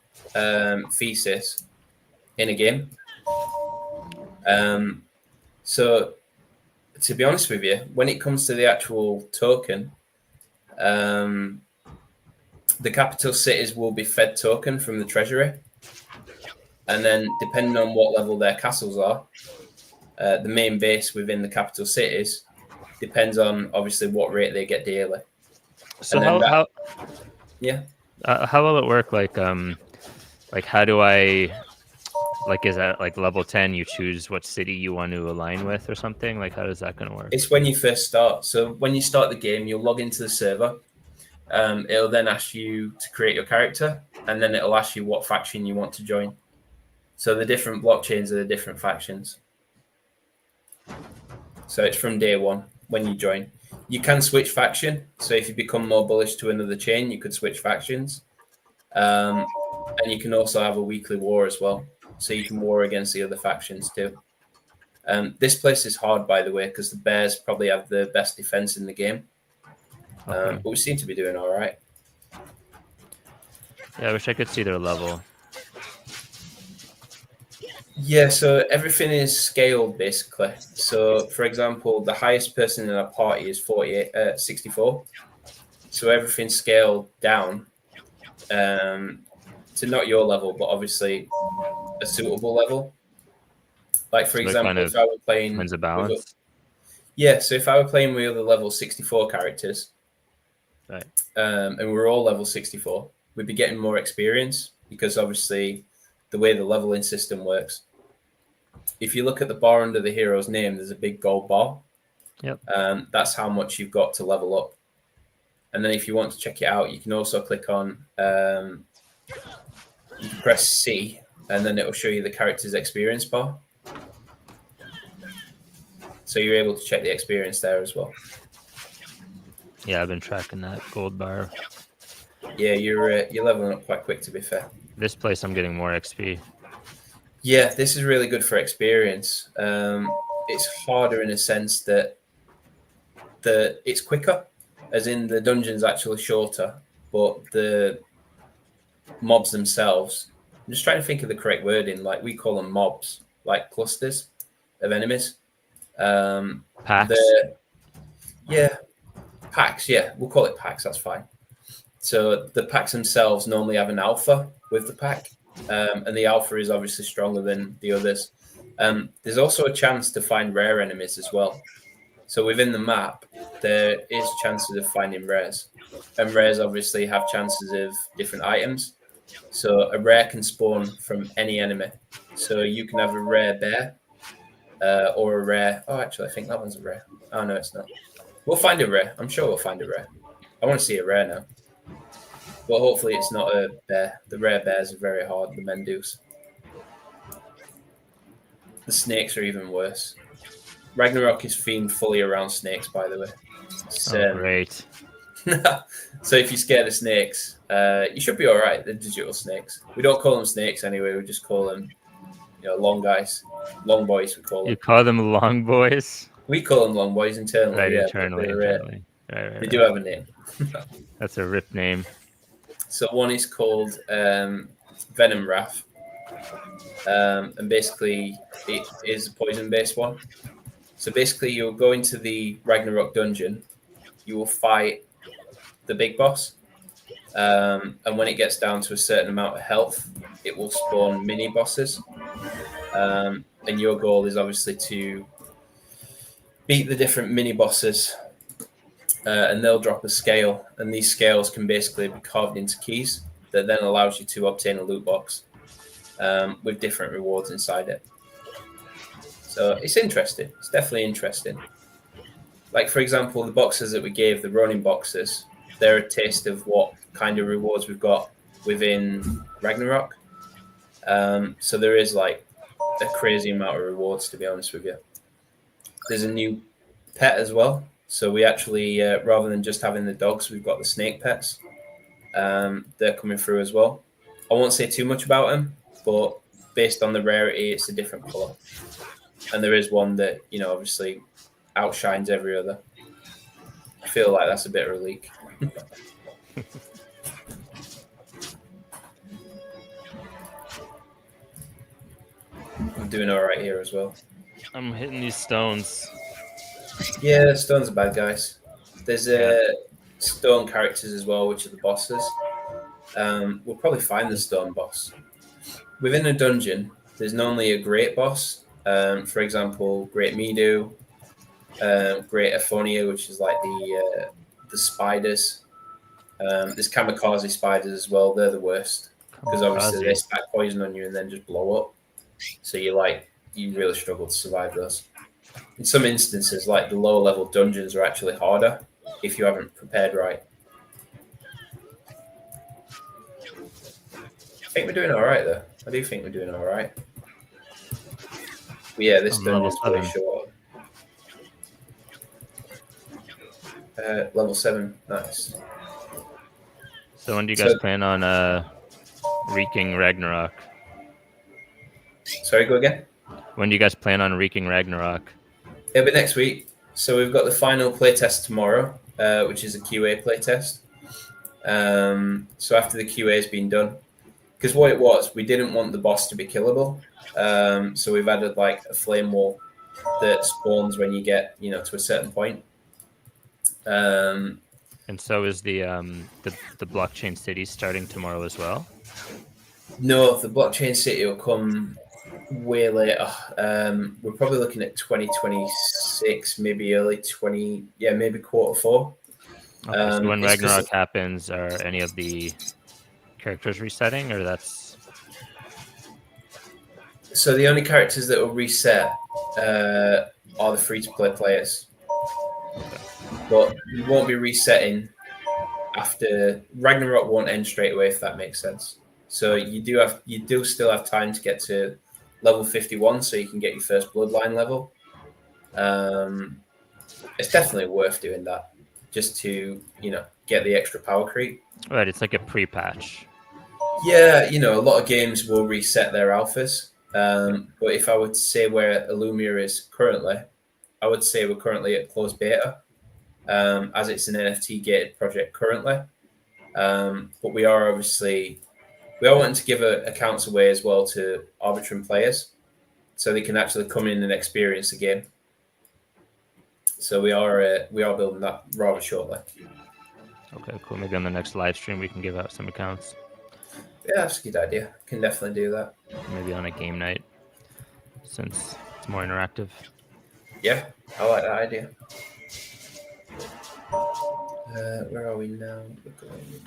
thesis in a game. So to be honest with you, when it comes to the actual token, the capital cities will be fed token from the treasury. And then depending on what level their castles are, the main base within the capital cities depends on obviously what rate they get daily. So how will it work? Like how do I, like, is that like level 10, you choose what city you want to align with or something? Like, how is that going to work? It's when you first start. So when you start the game, you'll log into the server. It'll then ask you to create your character, and then it'll ask you what faction you want to join. So the different blockchains are the different factions. So it's from day one when you join. You can switch faction. So if you become more bullish to another chain, you could switch factions. And you can also have a weekly war as well. So you can war against the other factions too. This place is hard, by the way, because the Bears probably have the best defense in the game. But we seem to be doing all right. Yeah, I wish I could see their level. Yeah, so everything is scaled basically. So, for example, the highest person in our party is 64. So everything's scaled down to not your level, but obviously a suitable level. Like, for example, if I were playing wins a balance. So if I were playing with other level 64 characters, right, and we're all level 64, we'd be getting more experience because obviously the way the leveling system works. If you look at the bar under the hero's name, there's a big gold bar. Yep. That's how much you've got to level up. And then if you want to check it out, you can also click on, you can press C, and then it will show you the character's experience bar. So you're able to check the experience there as well. Yeah, I've been tracking that gold bar. Yeah, you're leveling up quite quick, to be fair. This place, I'm getting more XP. Yeah, this is really good for experience. It's harder in a sense that it's quicker, as in the dungeon's actually shorter, but the mobs themselves, I'm just trying to think of the correct wording, like we call them mobs, like clusters of enemies. Packs? Packs, yeah, we'll call it packs, that's fine. So the packs themselves normally have an alpha with the pack, and the alpha is obviously stronger than the others. There's also a chance to find rare enemies as well. So within the map, there is chances of finding rares. And rares obviously have chances of different items. So a rare can spawn from any enemy. So you can have a rare bear or a rare... Oh, actually, I think that one's a rare. Oh, no, it's not. We'll find a rare. I'm sure we'll find a rare. I want to see a rare now. But hopefully it's not a bear. The rare bears are very hard, the Mendus. The snakes are even worse. Ragnarok is themed fully around snakes, by the way. Great. So if you're scared of snakes, you should be all right. They're digital snakes. We don't call them snakes anyway. We just call them, long guys, long boys. We call them. You call them long boys? We call them long boys internally. Right, yeah, internally. They do have a name. That's a rip name. So one is called Venom Wrath, and basically it is a poison-based one. So basically, you'll go into the Ragnarok dungeon. You will fight the big boss, and when it gets down to a certain amount of health, it will spawn mini bosses. And your goal is obviously to beat the different mini bosses, and they'll drop a scale, and these scales can basically be carved into keys that then allows you to obtain a loot box with different rewards inside it. So it's interesting. It's definitely interesting. Like, for example, the boxes that we gave, the Ronin boxes, they're a taste of what kind of rewards we've got within Ragnarok. So there is like a crazy amount of rewards, to be honest with you. There's a new pet as well. So we actually, rather than just having the dogs, we've got the snake pets. They're coming through as well. I won't say too much about them, but based on the rarity, it's a different color. And there is one that, obviously outshines every other. I feel like that's a bit of a leak. I'm doing all right here as well. I'm hitting these stones. Yeah, stones are bad guys. There's stone characters as well, which are the bosses. We'll probably find the stone boss. Within a dungeon, there's normally a great boss. For example, Great Midu, Great Aphonia, which is like the spiders. There's kamikaze spiders as well. They're the worst because obviously they stack poison on you and then just blow up. So you really struggle to survive those. In some instances, like the lower level dungeons are actually harder if you haven't prepared right. I think we're doing all right though. I do think we're doing all right. But yeah, this dungeon's pretty short. Level 7, nice. So when do you guys plan on wreaking Ragnarok? Sorry, go again? When do you guys plan on wreaking Ragnarok? It'll be next week. So we've got the final playtest tomorrow, which is a QA playtest. So after the QA has been done, because what it was, we didn't want the boss to be killable. So we've added like a flame wall that spawns when you get, to a certain point. And so is the blockchain city starting tomorrow as well? No, the blockchain city will come way later. We're probably looking at 2026, maybe early maybe Q4. Okay, so when Ragnarok happens, are any of the characters resetting, or that's? So the only characters that will reset are the free-to-play players. Okay. But you won't be resetting after Ragnarok. Won't end straight away, if that makes sense. So you do still have time to get to level 51, so you can get your first bloodline level. It's definitely worth doing that, just to get the extra power creep. Right, it's like a pre-patch. Yeah, a lot of games will reset their alphas. But if I would say where Elumia is currently, I would say we're currently at closed beta, as it's an NFT gated project currently. But we are wanting to give accounts away as well to Arbitrum players, so they can actually come in and experience the game. So we are building that rather shortly. Okay, cool. Maybe on the next live stream we can give out some accounts. Yeah, that's a good idea. Can definitely do that. Maybe on a game night, since it's more interactive. Yeah, I like that idea. Where are we now? We're going here.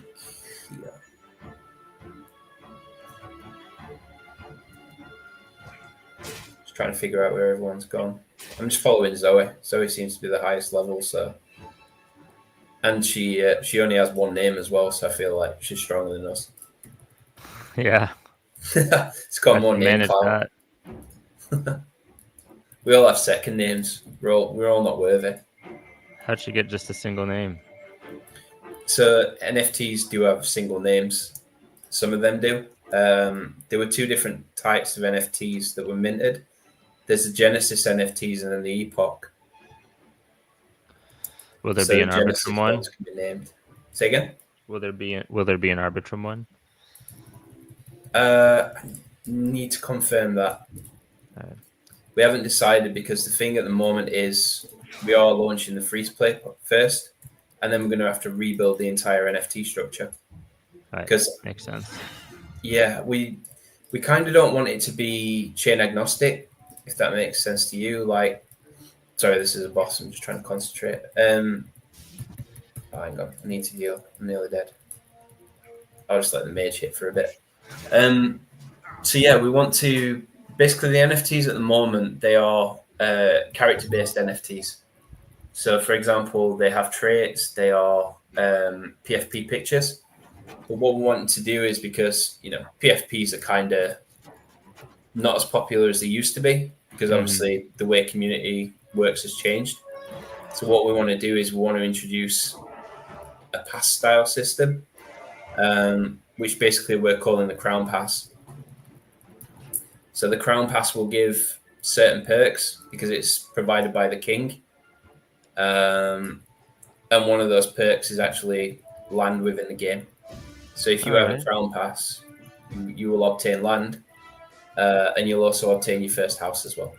Just trying to figure out where everyone's gone. I'm just following Zoe. Zoe seems to be the highest level, so. And she only has one name as well, so I feel like she's stronger than us. Yeah. It's got more name clout. We all have second names. We're all not worthy. How'd you get just a single name? So NFTs do have single names. Some of them do. There were two different types of NFTs that were minted. There's the Genesis NFTs and then the Epoch. Will there So be the an Genesis Arbitrum one? ones can be named. Say again. Will there be an Arbitrum one? I need to confirm that. Alright. We haven't decided because the thing at the moment is we are launching the free to play first, and then we're going to have to rebuild the entire NFT structure. Right. Because Makes sense. yeah, we kind of don't want it to be chain agnostic, if that makes sense to you. Like, sorry, this is a boss. I'm just trying to concentrate. Oh, hang on, I need to heal. I'm nearly dead. I'll just let the mage hit for a bit. So yeah, we want to basically the NFTs at the moment they are character-based NFTs. So, for example, they have traits. They are PFP pictures. But what we want to do is because PFPs are kind of not as popular as they used to be because obviously the way community works has changed. So what we want to do is we want to introduce a pass style system, which basically we're calling the Crown Pass. So the Crown Pass will give certain perks because it's provided by the king. And one of those perks is actually land within the game. So if you have a Crown Pass, you will obtain land, and you'll also obtain your first house as well.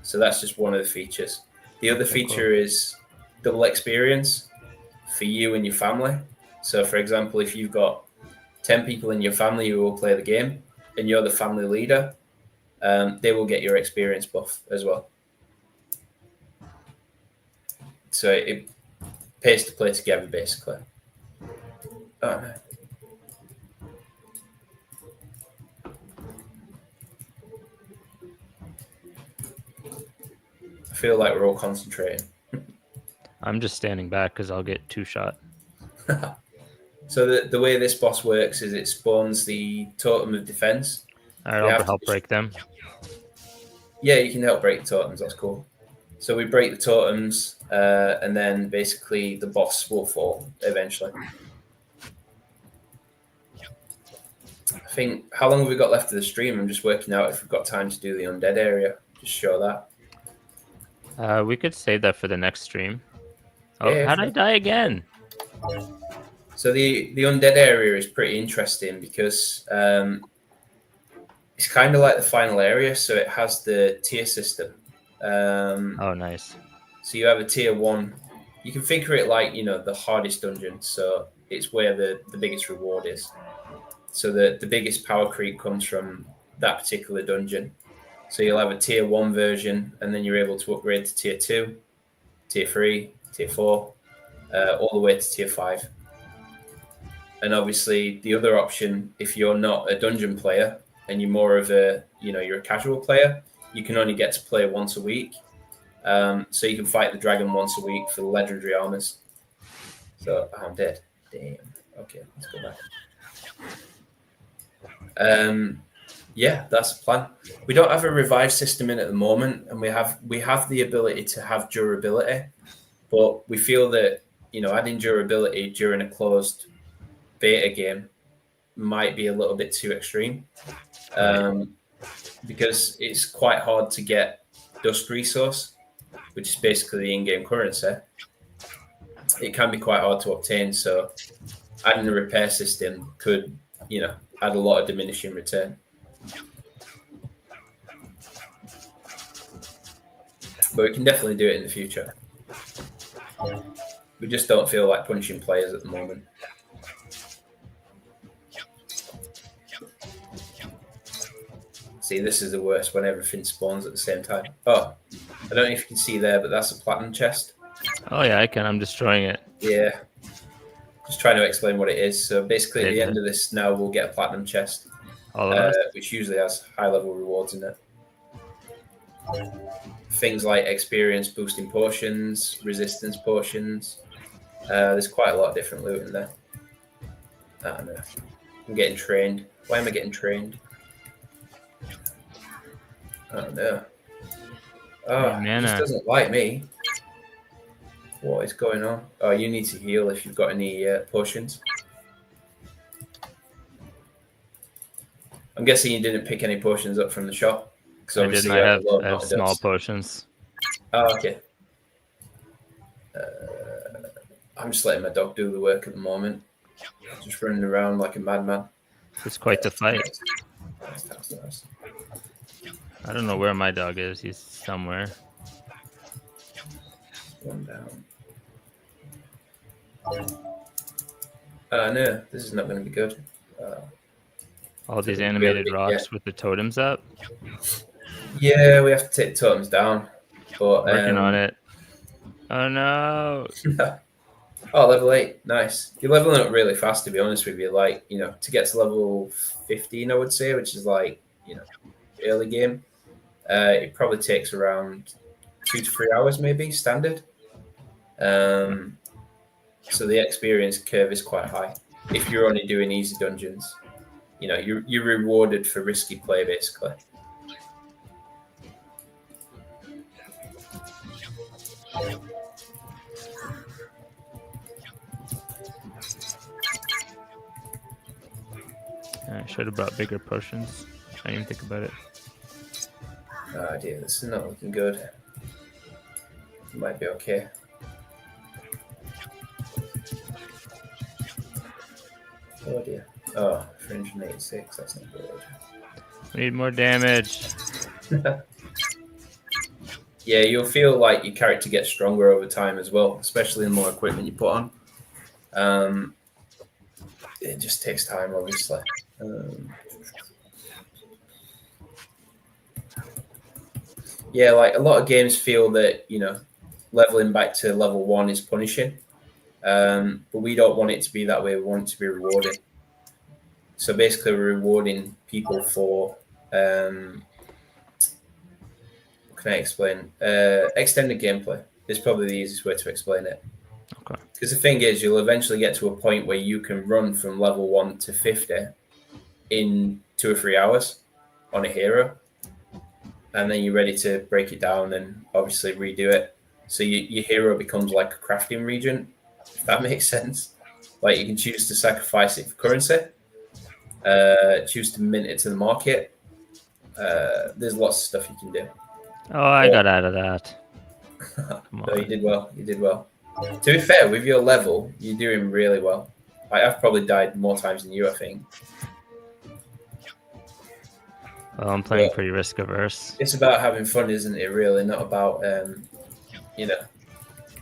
So that's just one of the features. The other feature is double experience for you and your family. So, for example, if you've got 10 people in your family who will play the game and you're the family leader, they will get your experience buff as well. So it pays to play together, basically. Oh, no. I feel like we're all concentrating. I'm just standing back because I'll get two shot. So the way this boss works is it spawns the totem of defense. All right, I'll help break them. Yeah, you can help break the totems. That's cool. So we break the totems, and then basically the boss will fall eventually. I think, how long have we got left of the stream? I'm just working out if we've got time to do the undead area. Just show that. We could save that for the next stream. Oh, Yeah, how'd I die again? So the undead area is pretty interesting because it's kind of like the final area. So it has the tier system. Oh, nice. So you have a tier 1. You can think of it like, the hardest dungeon. So it's where the biggest reward is. So the biggest power creep comes from that particular dungeon. So you'll have a tier 1 version, and then you're able to upgrade to tier 2, tier 3, tier 4, all the way to tier 5. And obviously the other option, if you're not a dungeon player and you're more of you're a casual player, you can only get to play once a week. So you can fight the dragon once a week for the legendary armors. So I'm dead. Damn. Okay, let's go back. Yeah, that's the plan. We don't have a revive system in at the moment, and we have the ability to have durability, but we feel that adding durability during a closed beta game might be a little bit too extreme, because it's quite hard to get dust resource, which is basically the in-game currency. It can be quite hard to obtain, so adding a repair system could add a lot of diminishing return. But we can definitely do it in the future. We just don't feel like punishing players at the moment. See, this is the worst when everything spawns at the same time. Oh, I don't know if you can see there, but that's a platinum chest. Oh yeah, I can. I'm destroying it. Yeah. Just trying to explain what it is. So basically, at the end of this now, we'll get a platinum chest, which usually has high-level rewards in it. Things like experience boosting potions, resistance potions. There's quite a lot of different loot in there. I don't know. I'm getting trained. Why am I getting trained? I don't know. Need He just mana. doesn't like me. What is going on? Oh, you need to heal if you've got any potions. I'm guessing you didn't pick any potions up from the shop because I obviously didn't. you have a low I have amount of small dust. potions. Oh, okay. I'm just letting my dog do the work at the moment. Just running around like a madman. It's quite the fight. Nice. I don't know where my dog is. He's somewhere. One down. No, this is not going to be good. All these Really animated big, rocks with the totems up. Yeah, we have to take the totems down. But Working on it. Oh no! Oh, level 8, nice. You're leveling up really fast, to be honest with you. Like, to get to level 15, I would say, which is like, early game. It probably takes around 2 to 3 hours, maybe standard. So the experience curve is quite high. If you're only doing easy dungeons, you're rewarded for risky play, basically. I should have brought bigger potions. I didn't even think about it. Oh dear, this is not looking good. It might be okay. Oh dear. Oh, 386, that's not good. We need more damage. Yeah, you'll feel like your character gets stronger over time as well, especially the more equipment you put on. It just takes time, obviously. Yeah, like a lot of games feel that, leveling back to level 1 is punishing. But we don't want it to be that way. We want it to be rewarding. So basically, we're rewarding people for, can I explain? Extended gameplay is probably the easiest way to explain it. Okay. Because the thing is, you'll eventually get to a point where you can run from level 1 to 50 in 2 or 3 hours on a hero. And then you're ready to break it down and obviously redo it. So your hero becomes like a crafting region, if that makes sense. Like you can choose to sacrifice it for currency, choose to mint it to the market. There's lots of stuff you can do. Oh, I got out of that. No, you did well. You did well. To be fair, with your level, you're doing really well. I've probably died more times than you, I think. Well, I'm playing pretty risk averse. It's about having fun, isn't it? Really, not about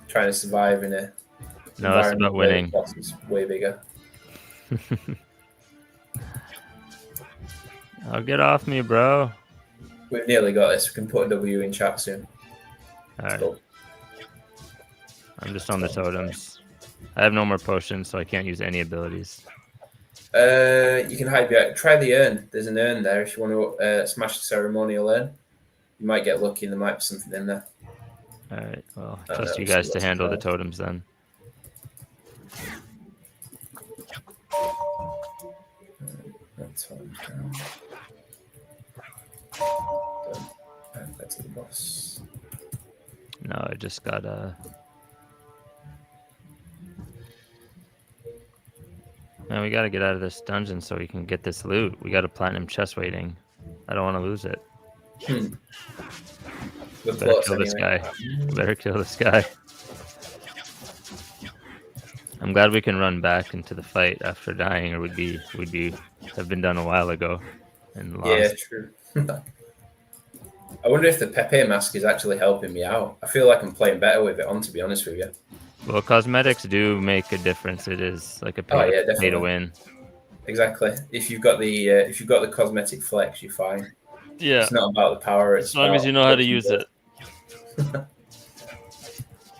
trying to survive in a. No, it's about winning. The boss is way bigger. Oh, get off me, bro. We've nearly got this. We can put a W in chat soon. All right. I'm just on the totems. I have no more potions, so I can't use any abilities. You can hide behind. Try the urn. There's an urn there. If you want to smash the ceremonial urn, you might get lucky. There might be something in there. All right. Well, trust you guys to handle the totems then. That's back to the boss. No, I just got a. Man, we gotta get out of this dungeon so we can get this loot. We got a platinum chest waiting. I don't want to lose it. Better kill this guy. Better kill this guy. I'm glad we can run back into the fight after dying, or we'd have been done a while ago and lost. Yeah, true. I wonder if the Pepe mask is actually helping me out. I feel like I'm playing better with it on, to be honest with you. Well, cosmetics do make a difference. It is like a pay to win. Exactly. If you've got the cosmetic flex, you're fine. Yeah. It's not about the power. It's as long as you know how to use it.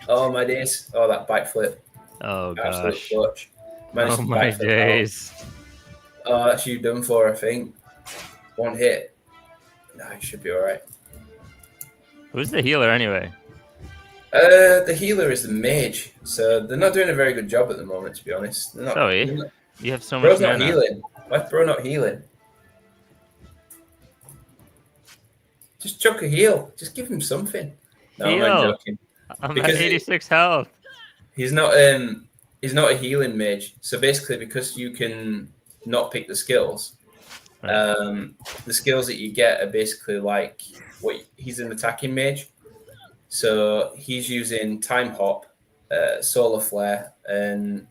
Oh my days! Oh, that backflip. Oh gosh. Oh my days. Oh, that's you done for, I think. One hit. No, you should be all right. Who's the healer anyway? The healer is the mage, so they're not doing a very good job at the moment, to be honest. They're not, Zoe, you have so much Bro's mana. not healing. Why's Bro not healing? Just chuck a heal. Just give him something. No, I'm only Heal. joking. I'm at Because 86 health. he's not a healing mage. So basically, because you can not pick the skills, Right. the skills that you get are basically like he's an attacking mage. So he's using time hop, solar flare, and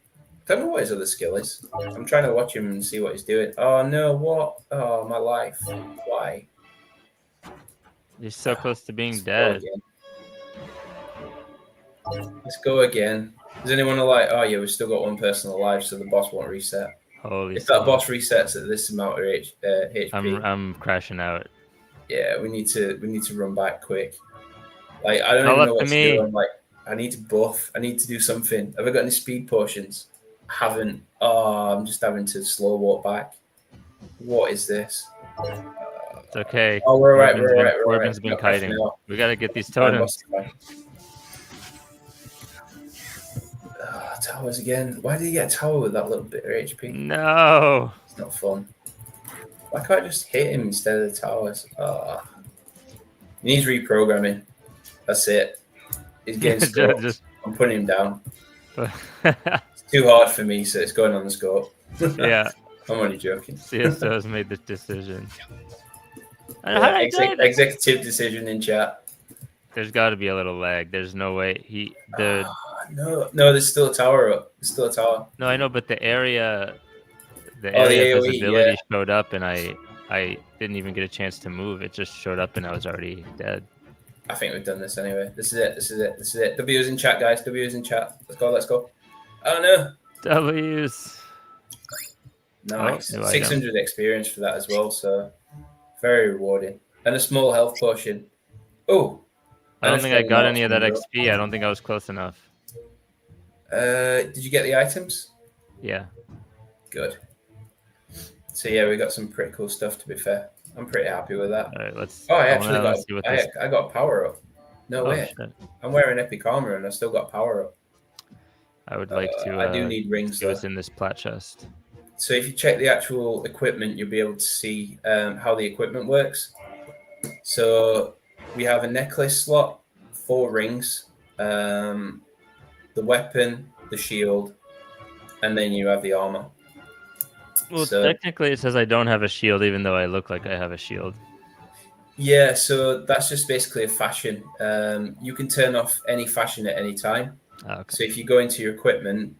I don't know what his other skill is. I'm trying to watch him and see what he's doing. Oh no, what? Oh, my life. Why? He's so close to being Let's go dead. again. Let's go again. Does anyone like? Oh yeah, we've still got one person alive, so the boss won't reset. Holy If that boss smoke. resets at this amount of HP, I'm crashing out. yeah, we need to run back quick. Like I don't All even up know to what to do. me. I'm like, I need to buff. I need to do something. Have I got any speed potions? I haven't. Oh, I'm just having to slow walk back. What is this? It's okay. Oh, we're all right. Corbin's been Not crashing kiting. out. We gotta get these Fine, totems. boss, fine. Towers again. Why do you get a tower with that little bit of HP? No. It's not fun. Why can't I just hit him instead of the towers? He needs reprogramming. That's it. He's getting scoped. Just I'm putting him down. It's too hard for me, so it's going on the scope. yeah. I'm only joking. CSO has made this decision. Yeah, executive decision in chat. There's got to be a little lag. There's no way No, there's still a tower up. There's still a tower. No, I know, but the area AOE, visibility yeah. showed up, and I didn't even get a chance to move. It just showed up, and I was already dead. I think we've done this anyway. This is it. W is in chat, guys. W is in chat. Let's go. Oh no. W's. Nice. Oh, 600 experience for that as well. So very rewarding. And a small health potion. Oh. I don't think I got any of that XP. I don't think I was close enough. Did you get the items? Yeah. Good. So yeah, we got some pretty cool stuff. To be fair, I'm pretty happy with that. All right, let's. Oh, I got a power up. No way. Shit. I'm wearing epic armor and I still got power up. I would like to. I do need rings. See what's in this plat chest. So if you check the actual equipment, you'll be able to see how the equipment works. So we have a necklace slot, 4 rings, the weapon, the shield, and then you have the armor. Well, technically it says I don't have a shield, even though I look like I have a shield. Yeah, so that's just basically a fashion. You can turn off any fashion at any time. Okay. So if you go into your equipment,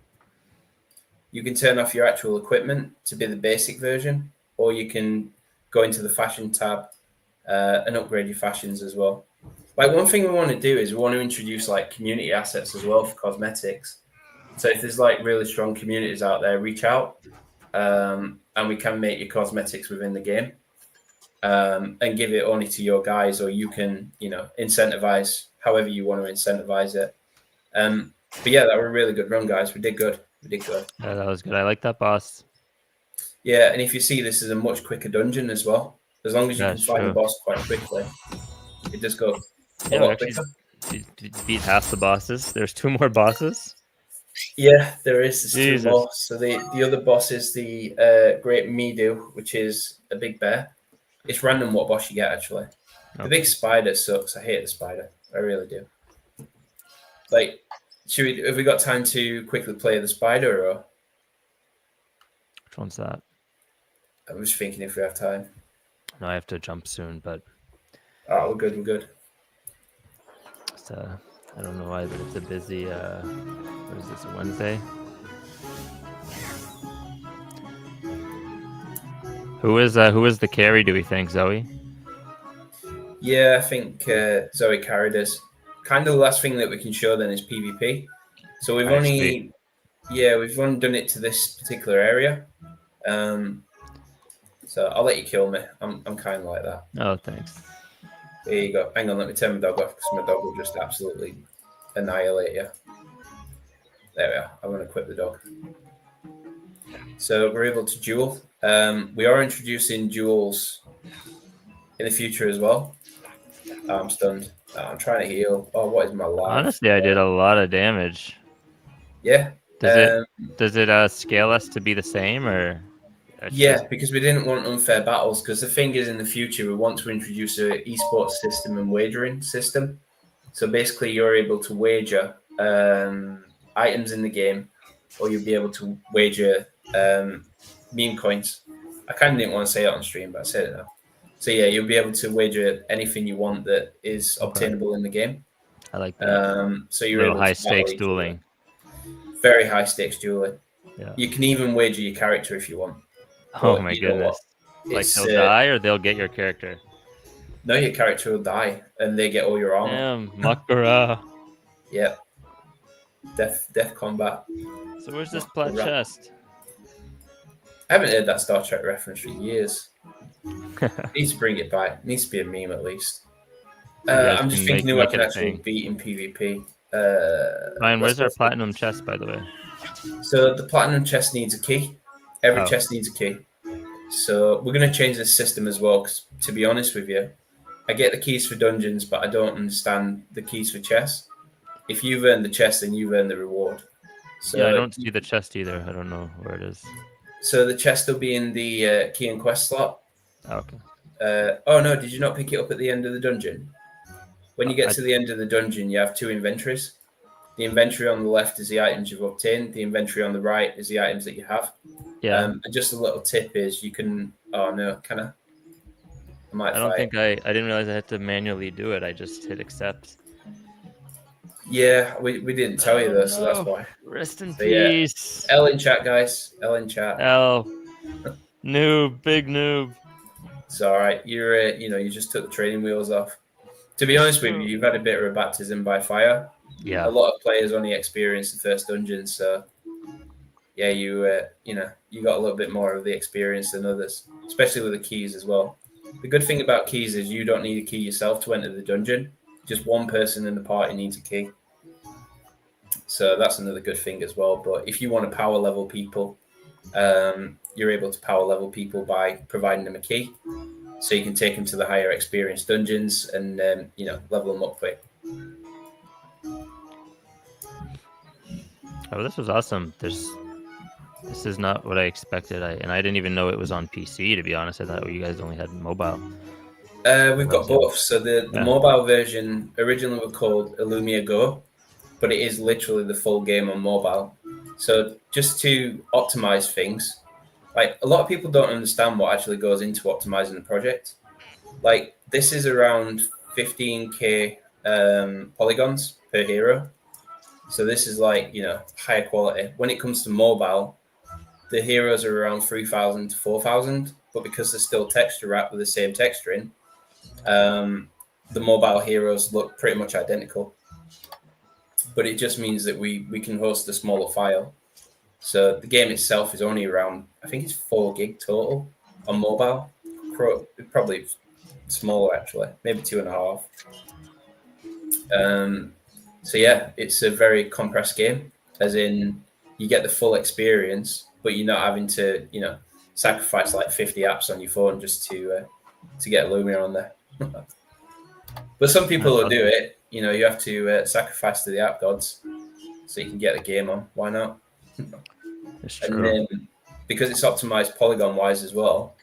you can turn off your actual equipment to be the basic version, or you can go into the fashion tab and upgrade your fashions as well. Like one thing we want to do is we want to introduce like community assets as well for cosmetics. So if there's like really strong communities out there, reach out and we can make your cosmetics within the game and give it only to your guys, or you can, incentivize however you want to incentivize it. But yeah, that was a really good run, guys. We did good. Yeah, that was good. I like that boss. Yeah, and if you see, this is a much quicker dungeon as well. As long as you can find the boss quite quickly, it does go a lot quicker. Beat half the bosses. There's 2 more bosses. Yeah, there is. There's 2 more. So the other boss is the Great Midu, which is a big bear. It's random what boss you get, actually. The big spider sucks. I hate the spider. I really do. Like, have we got time to quickly play the spider, or? Which one's that? I was thinking if we have time. No, I have to jump soon, but. Oh, we're good. I don't know why, but it's a busy. What is this? Wednesday. Who is the carry? Do we think Zoe? Yeah, I think Zoe carried us. Kind of the last thing that we can show then is PvP. So we've only done it to this particular area. So I'll let you kill me. I'm kind of like that. Oh, thanks. There you go. Hang on, let me turn my dog off because my dog will just absolutely annihilate you. There we are. I'm going to equip the dog. So we're able to duel. We are introducing duels in the future as well. I'm stunned. I'm trying to heal. Oh, what is my life? Honestly, I did a lot of damage. Yeah. Does it scale us to be the same, or Yeah, because we didn't want unfair battles. Because the thing is, in the future, we want to introduce a esports system and wagering system. So basically, you're able to wager items in the game, or you'll be able to wager meme coins. I kind of didn't want to say it on stream, but I said it now. So yeah, you'll be able to wager anything you want that is obtainable in the game. I like that. So you're Little able high to battle stakes each other. dueling. Very high stakes dueling. Yeah. You can even wager your character if you want. Oh But my you know goodness. what? Like It's they'll die or they'll get your character. no, your character will die, and they get all your armor. Damn, Makura. Yep. Death combat. So where's this plat chest? I haven't heard that Star Trek reference for years. Needs to bring it back. Needs to be a meme at least. I'm just thinking who I can actually beat in PvP. Ryan, where's our platinum chest, by the way? So the platinum chest needs a key. Every chest needs a key. So we're going to change this system as well, because to be honest with you, I get the keys for dungeons, but I don't understand the keys for chests. If you've earned the chest, then you've earned the reward. So yeah, I don't see the chest either. I don't know where it is. So the chest will be in the key and quest slot. Okay. Oh no, did you not pick it up at the end of the dungeon? When you get to the end of the dungeon, you have two inventories. The inventory on the left is the items you've obtained. The inventory on the right is the items that you have. Yeah. And just a little tip is you can. Oh no, can I? I don't think I didn't realize I had to manually do it. I just hit accept. Yeah, we didn't tell you though, so that's why. Rest in peace. Yeah. L in chat, guys. L in chat. L. Noob, big noob. It's all right. You're you just took the training wheels off. To be honest with you, you've had a bit of a baptism by fire. Yeah. A lot of players only experience the first dungeon, so yeah, you got a little bit more of the experience than others, especially with the keys as well. The good thing about keys is you don't need a key yourself to enter the dungeon. Just one person in the party needs a key. So that's another good thing as well. But if you want to power level people, you're able to power level people by providing them a key. So you can take them to the higher experience dungeons and, level them up quick. Oh, this was awesome. This is not what I expected. I didn't even know it was on PC, to be honest. I thought you guys only had mobile. We've got both. So the mobile version originally was called Elumia Go, but it is literally the full game on mobile. So just to optimize things, like a lot of people don't understand what actually goes into optimizing the project. Like this is around 15k polygons per hero. So this is like, higher quality. When it comes to mobile, the heroes are around 3,000 to 4,000, but because they're still texture wrapped with the same texturing, the mobile heroes look pretty much identical. But it just means that we can host a smaller file. So the game itself is only around, I think it's 4 gig total on mobile. Probably smaller actually, maybe 2.5. So yeah, it's a very compressed game, as in you get the full experience, but you're not having to, sacrifice like 50 apps on your phone just to get Elumia on there. But some people will do it. You have to sacrifice to the app gods so you can get the game on. Why not? It's true. And then because it's optimized polygon wise as well,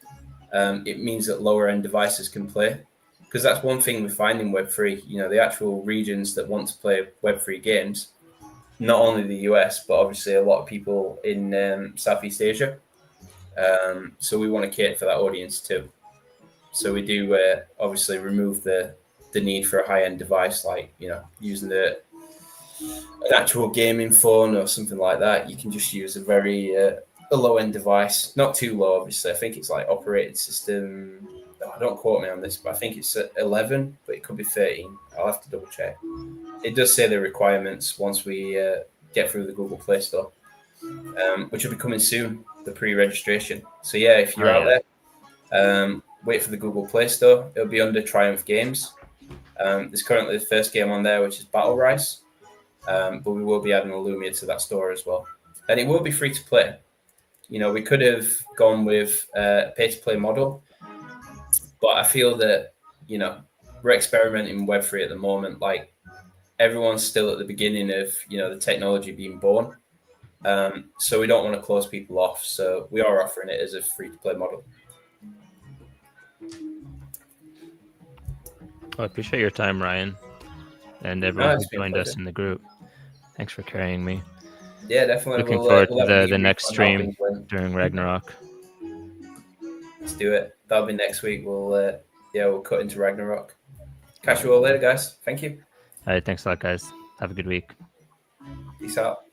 it means that lower end devices can play. Because that's one thing we find in Web3, the actual regions that want to play Web3 games, not only the US, but obviously a lot of people in Southeast Asia. So we want to cater for that audience too. So we do obviously remove the need for a high-end device, like, using an actual gaming phone or something like that. You can just use a very a low-end device, not too low, obviously. I think it's like operating system. Don't quote me on this, but I think it's 11, but it could be 13. I'll have to double check. It does say the requirements once we get through the Google Play Store, which will be coming soon, the pre-registration. So yeah, if you're out there, wait for the Google Play Store. It'll be under Triumph Games. There's currently the first game on there, which is Battle Rice, but we will be adding Elumia to that store as well. And it will be free to play. We could have gone with a pay-to-play model, but I feel that, we're experimenting with Web3 at the moment. Like, everyone's still at the beginning of, the technology being born. So we don't want to close people off. So we are offering it as a free-to-play model. Well, I appreciate your time, Ryan, and everyone who joined us in the group. Thanks for carrying me. Yeah, definitely. Looking forward to the next stream during Ragnarok. Let's do it. That'll be next week. We'll cut into Ragnarok. Catch you all later, guys. Thank you. All right, thanks a lot, guys. Have a good week. Peace out.